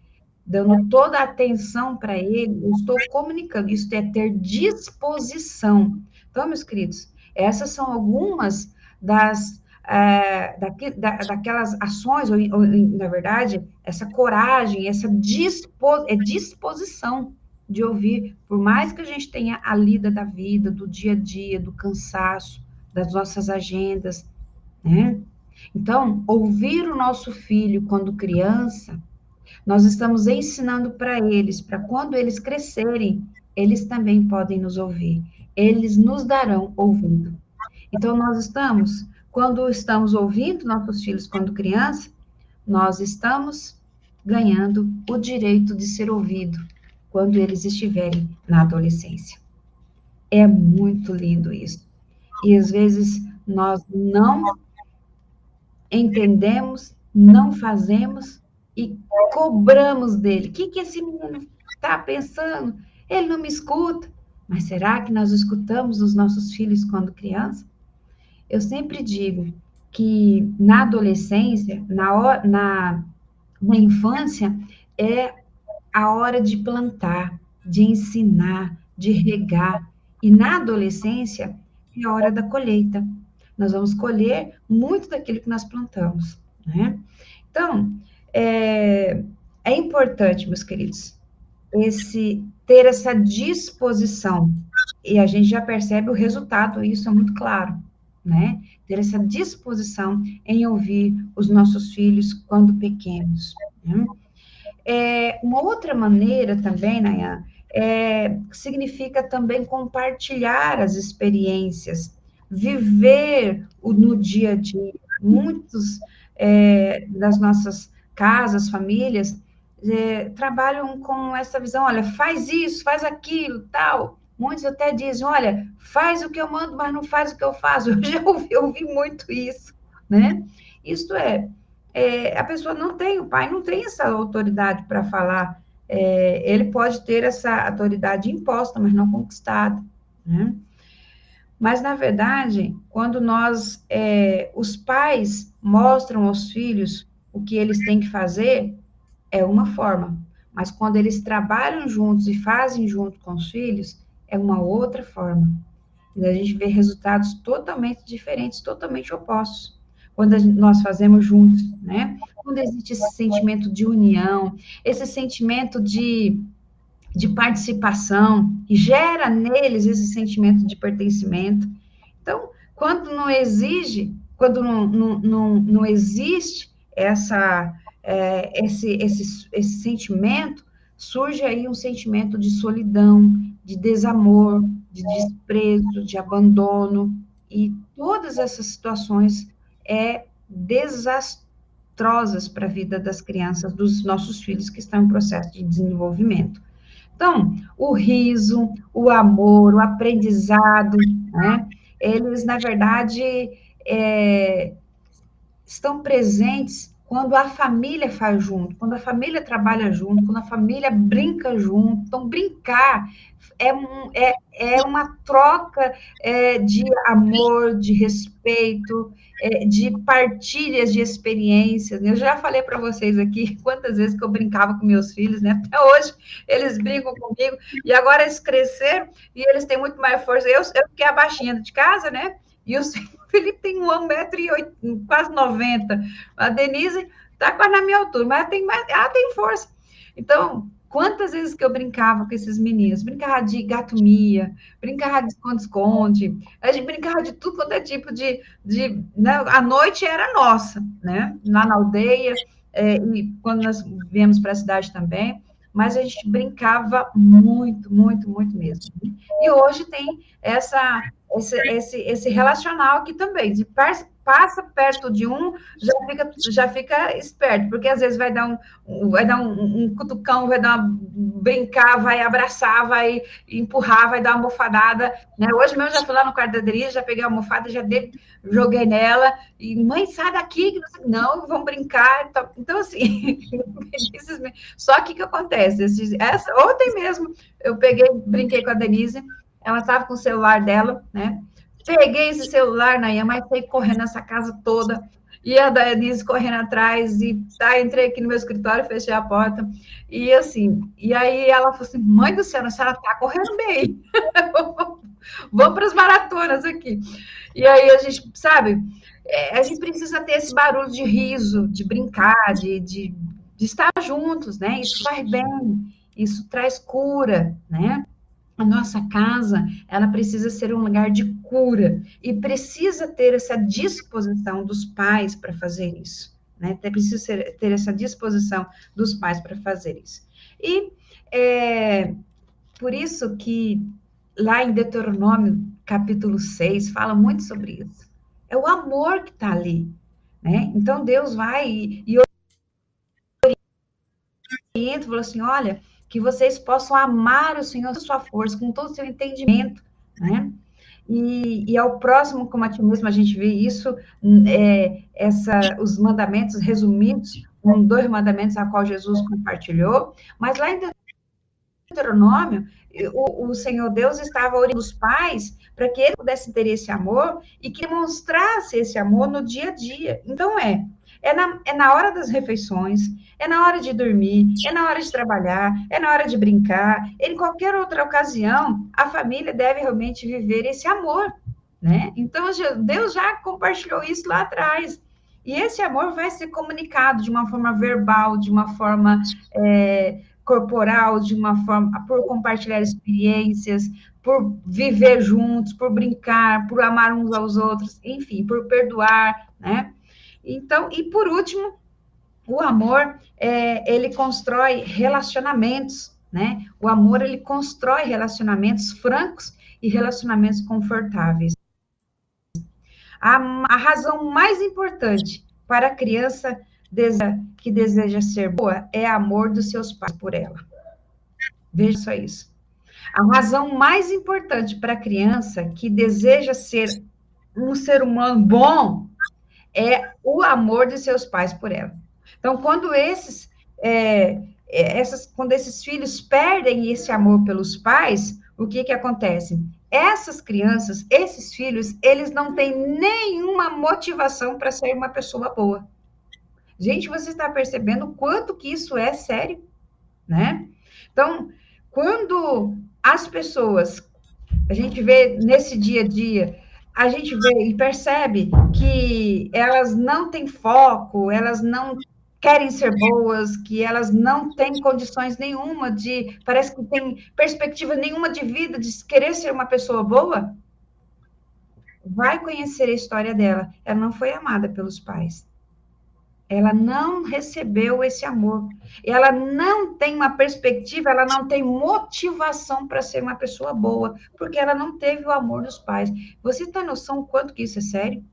dando toda a atenção para ele, eu estou comunicando. Isso é ter disposição. Então, meus queridos, essas são algumas daquelas ações, ou, na verdade, essa coragem, essa disposição de ouvir, por mais que a gente tenha a lida da vida, do dia a dia, do cansaço, das nossas agendas, né? Então, ouvir o nosso filho quando criança, nós estamos ensinando para eles, para quando eles crescerem, eles também podem nos ouvir. Eles nos darão ouvido. Então, quando estamos ouvindo nossos filhos quando criança, nós estamos ganhando o direito de ser ouvido quando eles estiverem na adolescência. É muito lindo isso. E às vezes nós não entendemos, não fazemos e cobramos dele. O que esse menino está pensando? Ele não me escuta. Mas será que nós escutamos os nossos filhos quando criança? Eu sempre digo que na adolescência, na infância, é a hora de plantar, de ensinar, de regar. E na adolescência é a hora da colheita. Nós vamos colher muito daquilo que nós plantamos, né? Então, é importante, meus queridos, ter essa disposição. E a gente já percebe o resultado, isso é muito claro, né? Ter essa disposição em ouvir os nossos filhos quando pequenos, né? Uma outra maneira também, Nayan, significa também compartilhar as experiências, viver no dia a dia. Muitos das nossas casas, famílias, trabalham com essa visão, olha, faz isso, faz aquilo, tal. Muitos até dizem, olha, faz o que eu mando, mas não faz o que eu faço. Eu já ouvi muito isso, né? Isto a pessoa o pai não tem essa autoridade para falar, ele pode ter essa autoridade imposta, mas não conquistada, né? Mas, na verdade, quando os pais mostram aos filhos o que eles têm que fazer, é uma forma, mas quando eles trabalham juntos e fazem junto com os filhos, é uma outra forma. E a gente vê resultados totalmente diferentes, totalmente opostos, quando nós fazemos juntos, né? Quando existe esse sentimento de união, esse sentimento de participação, que gera neles esse sentimento de pertencimento. Então, quando não existe esse sentimento, surge aí um sentimento de solidão, de desamor, de desprezo, de abandono, e todas essas situações desastrosas para a vida das crianças, dos nossos filhos que estão em processo de desenvolvimento. Então, o riso, o amor, o aprendizado, né? Eles, na verdade, estão presentes quando a família faz junto, quando a família trabalha junto, quando a família brinca junto. Então, brincar é uma troca de amor, de respeito, de partilhas de experiências. Eu já falei para vocês aqui quantas vezes que eu brincava com meus filhos, né? Até hoje eles brincam comigo, e agora eles cresceram e eles têm muito mais força. Eu fiquei a baixinha de casa, né? E o Felipe tem 1,80 m, quase 90. A Denise está quase na minha altura, mas ela tem força. Então, quantas vezes que eu brincava com esses meninos? Brincava de gato-mia, brincava de esconde-esconde, a gente brincava de tudo quanto é tipo né? A noite era nossa, né? Lá na aldeia, e quando nós viemos para a cidade também, mas a gente brincava muito, muito, muito mesmo. E hoje tem esse relacional aqui também, de passa perto de um, já fica esperto, porque às vezes vai dar um cutucão, brincar, vai abraçar, vai empurrar, vai dar uma almofadada, né? Hoje mesmo já fui lá no quarto da Denise, já peguei a almofada, joguei nela, e mãe, sai daqui, não, vamos brincar. Então, assim, só que o que acontece? Ontem mesmo, eu brinquei com a Denise, ela estava com o celular dela, né? Peguei esse celular, Nayama, e saí correndo essa casa toda, e a Denise correndo atrás, e entrei aqui no meu escritório, fechei a porta, e assim, e aí ela falou assim, mãe do céu, a senhora tá correndo bem, vamos para as maratonas aqui. E aí a gente, sabe, a gente precisa ter esse barulho de riso, de brincar, de estar juntos, né? Isso faz bem, isso traz cura, né? A nossa casa, ela precisa ser um lugar de cura, e precisa ter essa disposição dos pais para fazer isso, né? Precisa ter essa disposição dos pais para fazer isso. E por isso que lá em Deuteronômio, capítulo 6, fala muito sobre isso. É o amor que está ali, né? Então, Deus vai e orienta, falou assim, olha, que vocês possam amar o Senhor com sua força, com todo o seu entendimento, né? E ao próximo, como a ti mesmo, a gente vê isso, os mandamentos resumidos, 2 mandamentos a qual Jesus compartilhou, mas lá em Deuteronômio, o Senhor Deus estava orientando os pais para que eles pudessem ter esse amor e que demonstrasse esse amor no dia a dia. Então, é na hora das refeições, é na hora de dormir, é na hora de trabalhar, é na hora de brincar, em qualquer outra ocasião, a família deve realmente viver esse amor, né? Então, Deus já compartilhou isso lá atrás. E esse amor vai ser comunicado de uma forma verbal, de uma forma corporal, de uma forma por compartilhar experiências, por viver juntos, por brincar, por amar uns aos outros, enfim, por perdoar, né? Então, e por último, o amor, ele constrói relacionamentos, né? O amor, ele constrói relacionamentos francos e relacionamentos confortáveis. A razão mais importante para a criança que deseja ser boa é amor dos seus pais por ela. Veja só isso. A razão mais importante para a criança que deseja ser um ser humano bom é o amor de seus pais por ela. Então, quando esses filhos perdem esse amor pelos pais, o que acontece? Essas crianças, esses filhos, eles não têm nenhuma motivação para ser uma pessoa boa. Gente, você está percebendo o quanto que isso é sério, né? Então, quando as pessoas A gente vê nesse dia a dia, a gente vê e percebe que elas não têm foco, elas não querem ser boas, que elas não têm condições nenhuma de, parece que tem perspectiva nenhuma de vida, de querer ser uma pessoa boa. Vai conhecer a história dela. Ela não foi amada pelos pais. Ela não recebeu esse amor. Ela não tem uma perspectiva, ela não tem motivação para ser uma pessoa boa, porque ela não teve o amor dos pais. Você tem noção quanto que isso é sério?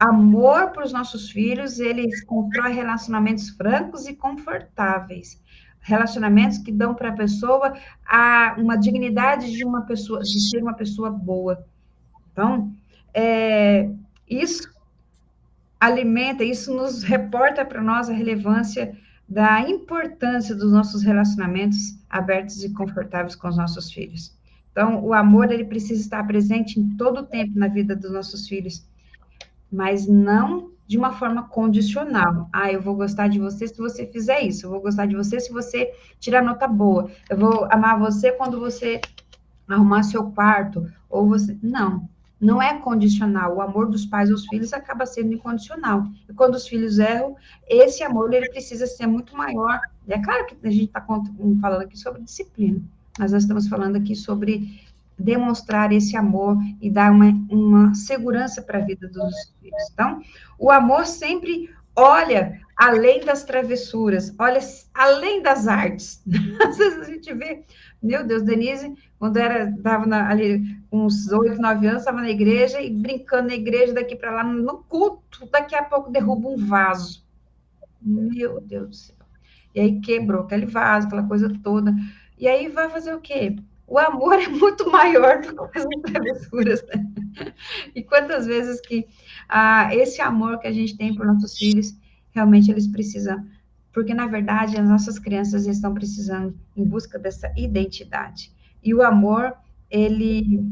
Amor para os nossos filhos, eles constroem relacionamentos francos e confortáveis. Relacionamentos que dão para a pessoa uma dignidade de uma pessoa, de ser uma pessoa boa. Então, isso alimenta, isso nos reporta para nós a relevância da importância dos nossos relacionamentos abertos e confortáveis com os nossos filhos. Então, o amor, ele precisa estar presente em todo o tempo na vida dos nossos filhos, mas não de uma forma condicional. Eu vou gostar de você se você fizer isso, eu vou gostar de você se você tirar nota boa, eu vou amar você quando você arrumar seu quarto, ou você... Não é condicional. O amor dos pais aos filhos acaba sendo incondicional. E quando os filhos erram, esse amor ele precisa ser muito maior. É claro que a gente está falando aqui sobre disciplina, mas nós estamos falando aqui sobre demonstrar esse amor e dar uma segurança para a vida dos filhos. Então, o amor sempre olha além das travessuras, olha além das artes. Às vezes a gente vê, meu Deus, Denise, quando estava ali uns 8, 9 anos, estava na igreja e brincando na igreja, daqui para lá, no culto, daqui a pouco derruba um vaso. Meu Deus do céu. E aí quebrou aquele vaso, aquela coisa toda. E aí vai fazer o quê? O amor é muito maior do que as travessuras, né? E quantas vezes que esse amor que a gente tem por nossos filhos, realmente eles precisam, porque na verdade as nossas crianças estão precisando em busca dessa identidade. E o amor, ele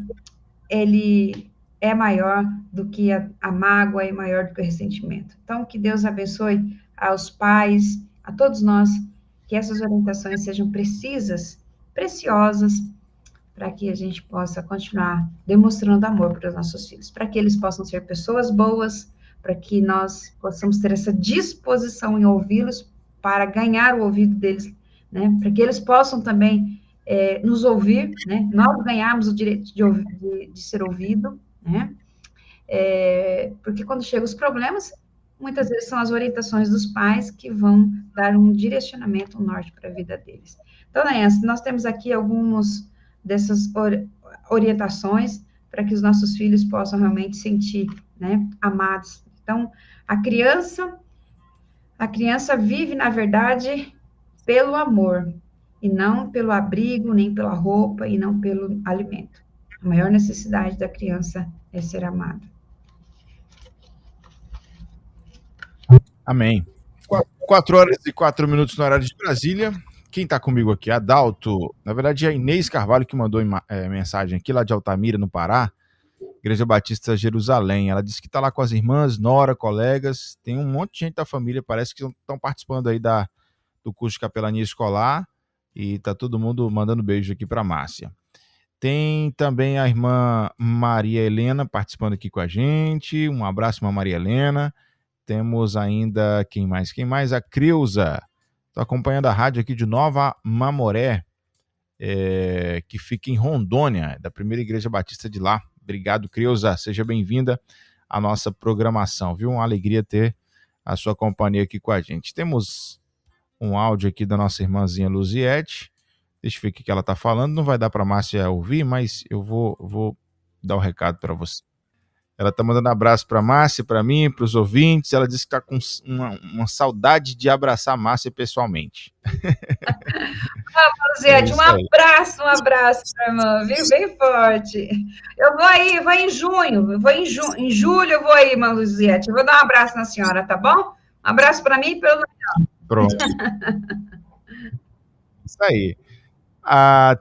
é maior do que a mágoa, é maior do que o ressentimento. Então, que Deus abençoe aos pais, a todos nós, que essas orientações sejam precisas, preciosas, para que a gente possa continuar demonstrando amor para os nossos filhos, para que eles possam ser pessoas boas, para que nós possamos ter essa disposição em ouvi-los, para ganhar o ouvido deles, né? Para que eles possam também nos ouvir, né? Nós ganharmos o direito de ser ouvido, né? Porque quando chegam os problemas, muitas vezes são as orientações dos pais que vão dar um direcionamento, um norte para a vida deles. Então, nós temos aqui alguns dessas orientações para que os nossos filhos possam realmente sentir, né, amados. Então, a criança vive, na verdade, pelo amor, e não pelo abrigo, nem pela roupa, e não pelo alimento. A maior necessidade da criança é ser amada. Amém. 4 horas e 4 minutos no horário de Brasília. Quem está comigo aqui? Adalto. Na verdade, é a Inês Carvalho que mandou mensagem aqui, lá de Altamira, no Pará, Igreja Batista Jerusalém. Ela disse que está lá com as irmãs, nora, colegas. Tem um monte de gente da família, parece que estão participando aí do curso de capelania escolar. E está todo mundo mandando beijo aqui para Márcia. Tem também a irmã Maria Helena participando aqui com a gente. Um abraço, irmã Maria Helena. Temos ainda, quem mais? A Creuza. Estou acompanhando a rádio aqui de Nova Mamoré, que fica em Rondônia, da primeira igreja batista de lá. Obrigado, Creuza. Seja bem-vinda à nossa programação, viu? Uma alegria ter a sua companhia aqui com a gente. Temos um áudio aqui da nossa irmãzinha Luziete. Deixa eu ver o que ela está falando. Não vai dar para a Márcia ouvir, mas eu vou dar o recado para você. Ela está mandando abraço para a Márcia, para mim, para os ouvintes. Ela disse que está com uma saudade de abraçar a Márcia pessoalmente. Luziete, um abraço para a irmã, viu? Bem forte. Eu vou em junho, em julho eu vou aí, irmã Luziete. Eu vou dar um abraço na senhora, tá bom? Um abraço para mim e pelo Daniel. Pronto. Isso aí.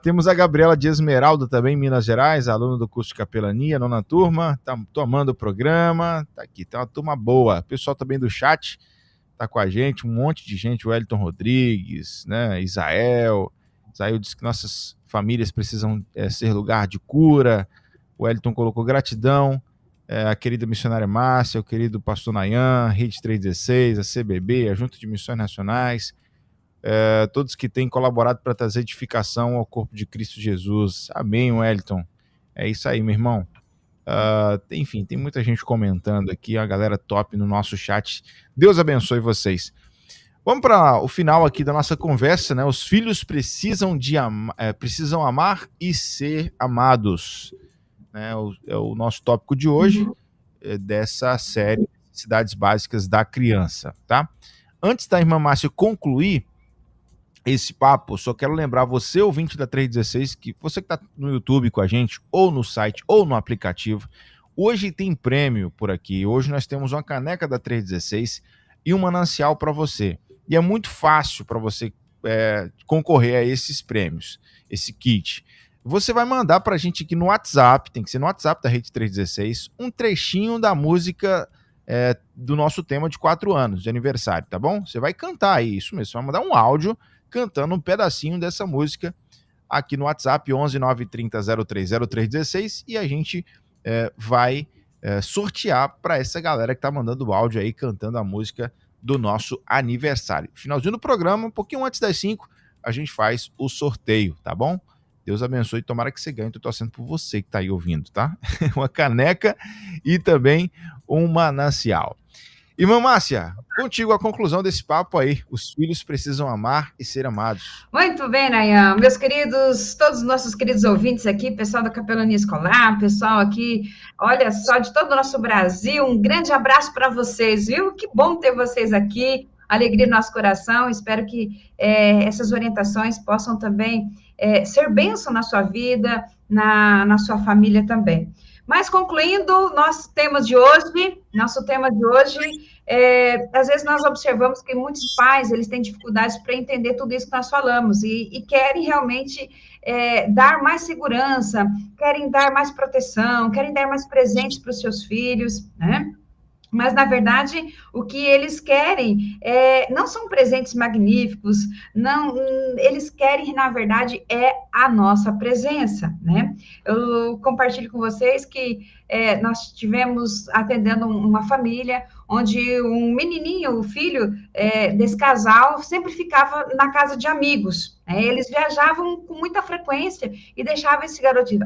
Temos a Gabriela de Esmeralda também, em Minas Gerais, aluna do curso de capelania, 9ª turma, tá tomando o programa, tá aqui, tem uma turma boa. O pessoal também do chat tá com a gente, um monte de gente, o Wellington Rodrigues, né, Isael, Zail disse que nossas famílias precisam ser lugar de cura. O Wellington colocou gratidão. A querida missionária Márcia, o querido pastor Nayan, Rede 316, a CBB, a Junta de Missões Nacionais, todos que têm colaborado para trazer edificação ao corpo de Cristo Jesus. Amém, Wellington. É isso aí, meu irmão. Enfim, tem muita gente comentando aqui, a galera top no nosso chat. Deus abençoe vocês. Vamos para o final aqui da nossa conversa, né? Os filhos precisam amar e ser amados. É o nosso tópico de hoje, dessa série Necessidades Básicas da Criança, tá? Antes da irmã Márcia concluir esse papo, só quero lembrar você, ouvinte da 316, que você que está no YouTube com a gente, ou no site, ou no aplicativo, hoje tem prêmio por aqui. Hoje nós temos uma caneca da 316 e um manancial para você. E é muito fácil para você concorrer a esses prêmios, esse kit. Você vai mandar para a gente aqui no WhatsApp, tem que ser no WhatsApp da Rede 316, um trechinho da música do nosso tema de 4 anos de aniversário, tá bom? Você vai cantar aí, isso mesmo, você vai mandar um áudio cantando um pedacinho dessa música aqui no WhatsApp, 11 930 030316, e a gente vai sortear para essa galera que tá mandando o áudio aí, cantando a música do nosso aniversário. Finalzinho do programa, um pouquinho antes das 5, a gente faz o sorteio, tá bom? Deus abençoe, tomara que você ganhe, tô torcendo por você que tá aí ouvindo, tá? Uma caneca e também um manancial. Irmã Márcia, contigo a conclusão desse papo aí. Os filhos precisam amar e ser amados. Muito bem, Nayan. Meus queridos, todos os nossos queridos ouvintes aqui, pessoal da Capelania Escolar, pessoal aqui, olha só, de todo o nosso Brasil, um grande abraço para vocês, viu? Que bom ter vocês aqui, alegria no nosso coração. Espero que essas orientações possam também ser bênção na sua vida, na sua família também. Mas concluindo, nosso tema de hoje, às vezes nós observamos que muitos pais, eles têm dificuldades para entender tudo isso que nós falamos e querem realmente dar mais segurança, querem dar mais proteção, querem dar mais presentes para os seus filhos, né? Mas, na verdade, o que eles querem não são presentes magníficos, não, eles querem, na verdade, a nossa presença, né? Eu compartilho com vocês que nós tivemos atendendo uma família onde um menininho, o filho desse casal, sempre ficava na casa de amigos. Eles viajavam com muita frequência e deixavam esse garotinho,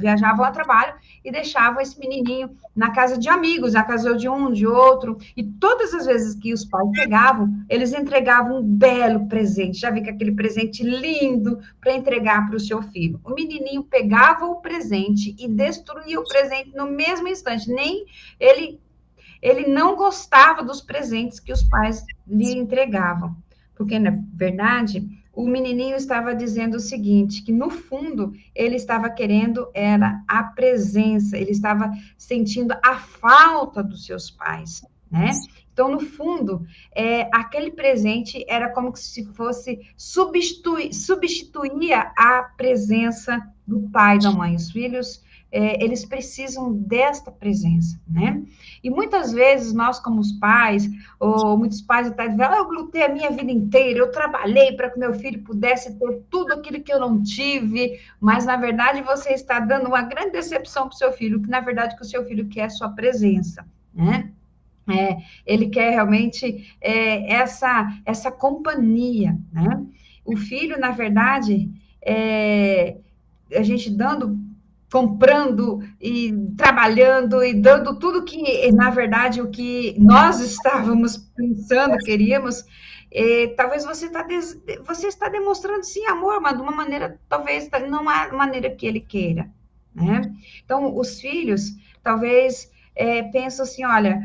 viajavam a trabalho e deixavam esse menininho na casa de amigos, na casa de um, de outro, e todas as vezes que os pais pegavam, eles entregavam um belo presente, já vi que aquele presente lindo para entregar para o seu filho. O menininho pegava o presente e destruía o presente no mesmo instante, nem ele não gostava dos presentes que os pais lhe entregavam, porque, na verdade, o menininho estava dizendo o seguinte, que no fundo ele estava querendo era a presença, ele estava sentindo a falta dos seus pais, né? Então, no fundo, aquele presente era como se fosse substituía a presença do pai e da mãe. Os filhos, eles precisam desta presença, né? E muitas vezes nós, como os pais, ou muitos pais até dizem, eu lutei a minha vida inteira, eu trabalhei para que meu filho pudesse ter tudo aquilo que eu não tive, mas na verdade você está dando uma grande decepção para o seu filho, que na verdade que o seu filho quer é a sua presença, né? Ele quer realmente essa companhia, né? O filho, na verdade, a gente comprando e trabalhando e dando tudo que, na verdade, o que nós estávamos pensando, queríamos, talvez você está demonstrando, sim, amor, mas de uma maneira, talvez, não a maneira que ele queira, né? Então, os filhos, talvez, pensam assim, olha,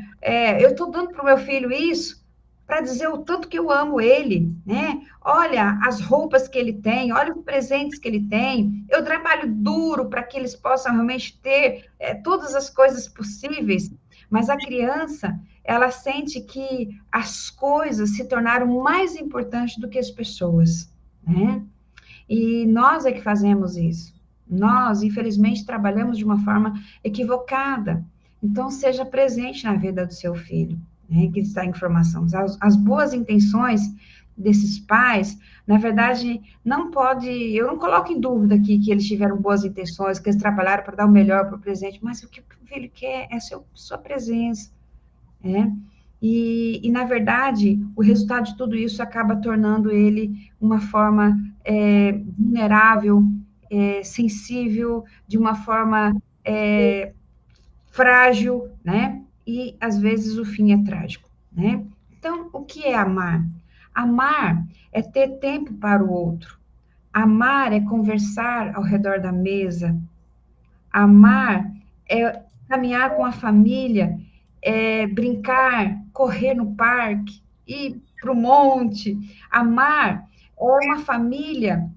eu estou dando para o meu filho isso, para dizer o tanto que eu amo ele, né? Olha as roupas que ele tem, olha os presentes que ele tem, eu trabalho duro para que eles possam realmente ter todas as coisas possíveis, mas a criança, ela sente que as coisas se tornaram mais importantes do que as pessoas, né? E nós é que fazemos isso. Nós, infelizmente, trabalhamos de uma forma equivocada. Então, seja presente na vida do seu filho, né, que está em formação. As boas intenções desses pais, na verdade, não pode, eu não coloco em dúvida aqui que eles tiveram boas intenções, que eles trabalharam para dar o melhor para o presente, mas o que o filho quer é sua presença, né? E, na verdade, o resultado de tudo isso acaba tornando ele uma forma vulnerável, sensível, de uma forma frágil, né? E, às vezes, o fim é trágico, né? Então, o que é amar? Amar é ter tempo para o outro. Amar é conversar ao redor da mesa. Amar é caminhar com a família, brincar, correr no parque, ir para o monte. Amar é uma família,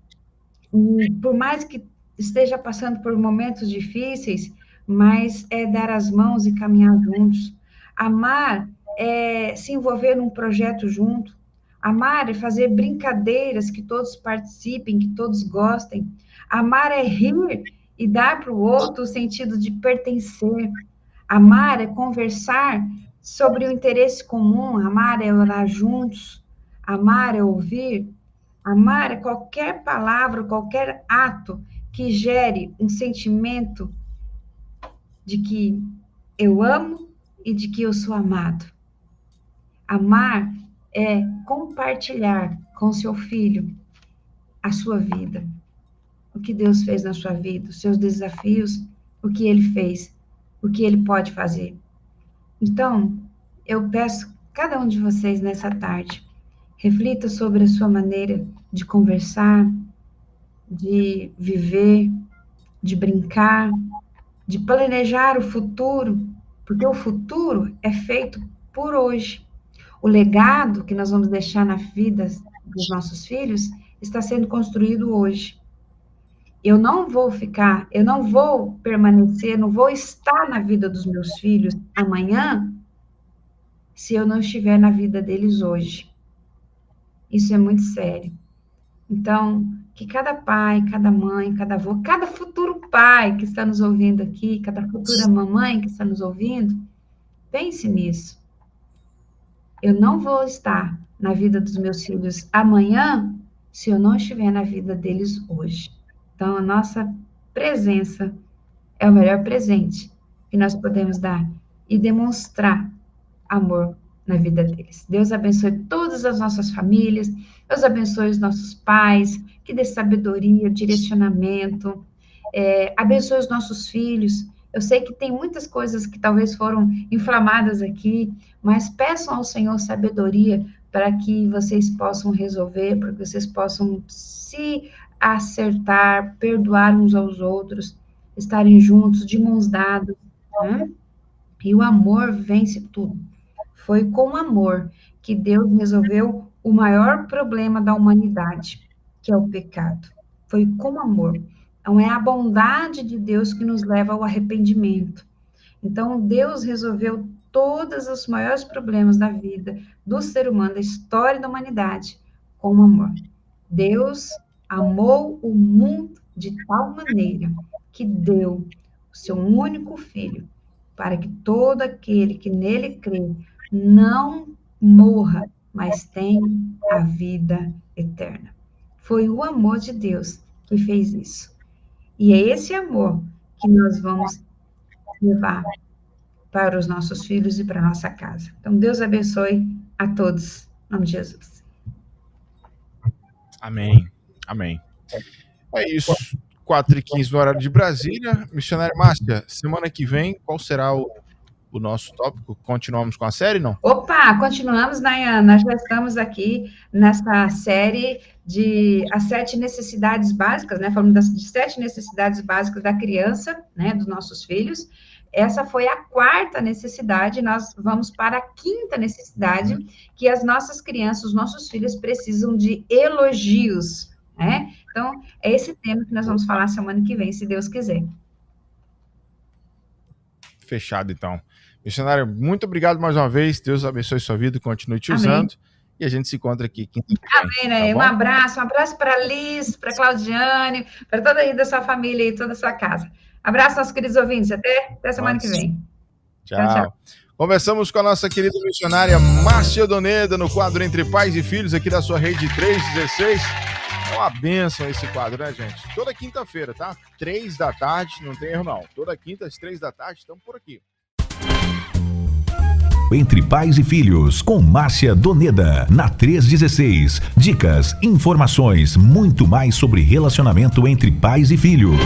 por mais que esteja passando por momentos difíceis, mas é dar as mãos e caminhar juntos. Amar é se envolver num projeto junto. Amar é fazer brincadeiras que todos participem, que todos gostem. Amar é rir e dar para o outro o sentido de pertencer. Amar é conversar sobre o interesse comum. Amar é orar juntos. Amar é ouvir. Amar é qualquer palavra, qualquer ato que gere um sentimento de que eu amo e de que eu sou amado. Amar é compartilhar com seu filho a sua vida, o que Deus fez na sua vida, os seus desafios, o que ele fez, o que ele pode fazer. Então, eu peço cada um de vocês nessa tarde, reflita sobre a sua maneira de conversar, de viver, de brincar, de planejar o futuro, porque o futuro é feito por hoje. O legado que nós vamos deixar na vida dos nossos filhos está sendo construído hoje. Eu não vou permanecer, não vou estar na vida dos meus filhos amanhã, se eu não estiver na vida deles hoje. Isso é muito sério. Então, que cada pai, cada mãe, cada avô, cada futuro pai que está nos ouvindo aqui, cada futura mamãe que está nos ouvindo, pense nisso. Eu não vou estar na vida dos meus filhos amanhã, se eu não estiver na vida deles hoje. Então, a nossa presença é o melhor presente que nós podemos dar e demonstrar amor na vida deles. Deus abençoe todas as nossas famílias, Deus abençoe os nossos pais, que dê sabedoria, direcionamento, abençoe os nossos filhos. Eu sei que tem muitas coisas que talvez foram inflamadas aqui, mas peçam ao Senhor sabedoria para que vocês possam resolver, para que vocês possam se acertar, perdoar uns aos outros, estarem juntos, de mãos dadas, né? E o amor vence tudo. Foi com amor que Deus resolveu o maior problema da humanidade, que é o pecado. Foi com amor. Então, é a bondade de Deus que nos leva ao arrependimento. Então, Deus resolveu todos os maiores problemas da vida do ser humano, da história da humanidade, com amor. Deus amou o mundo de tal maneira que deu o seu único filho, para que todo aquele que nele crê não morra, mas tenha a vida eterna. Foi o amor de Deus que fez isso. E é esse amor que nós vamos levar para os nossos filhos e para a nossa casa. Então, Deus abençoe a todos. Em nome de Jesus. Amém. Amém. É isso. 4h15 no horário de Brasília. Missionária Márcia, semana que vem, qual será o nosso tópico? Continuamos com a série, não? Opa, continuamos, Nayana. Nós já estamos aqui nessa série de as 7 necessidades básicas, né? Falando de 7 necessidades básicas da criança, né? Dos nossos filhos. Essa foi a 4ª necessidade, nós vamos para a 5ª necessidade, que as nossas crianças, os nossos filhos precisam de elogios, né? Então, é esse tema que nós vamos falar semana que vem, se Deus quiser. Fechado, então. Missionário, muito obrigado mais uma vez. Deus abençoe sua vida e continue te usando. E a gente se encontra aqui. Amém, né? Tá, um abraço para a Liz, para a Claudiane, para toda aí da sua família e toda a sua casa. Abraço, nossos queridos ouvintes. Até semana que vem. Tchau. Conversamos com a nossa querida missionária Márcia Doneda no quadro Entre Pais e Filhos aqui da sua rede 316. É uma bênção esse quadro, né, gente? Toda quinta-feira, tá? 3 da tarde, não tem erro não. Toda quinta às 3 da tarde, estamos por aqui. Entre Pais e Filhos, com Márcia Doneda, na 316. Dicas, informações, muito mais sobre relacionamento entre pais e filhos.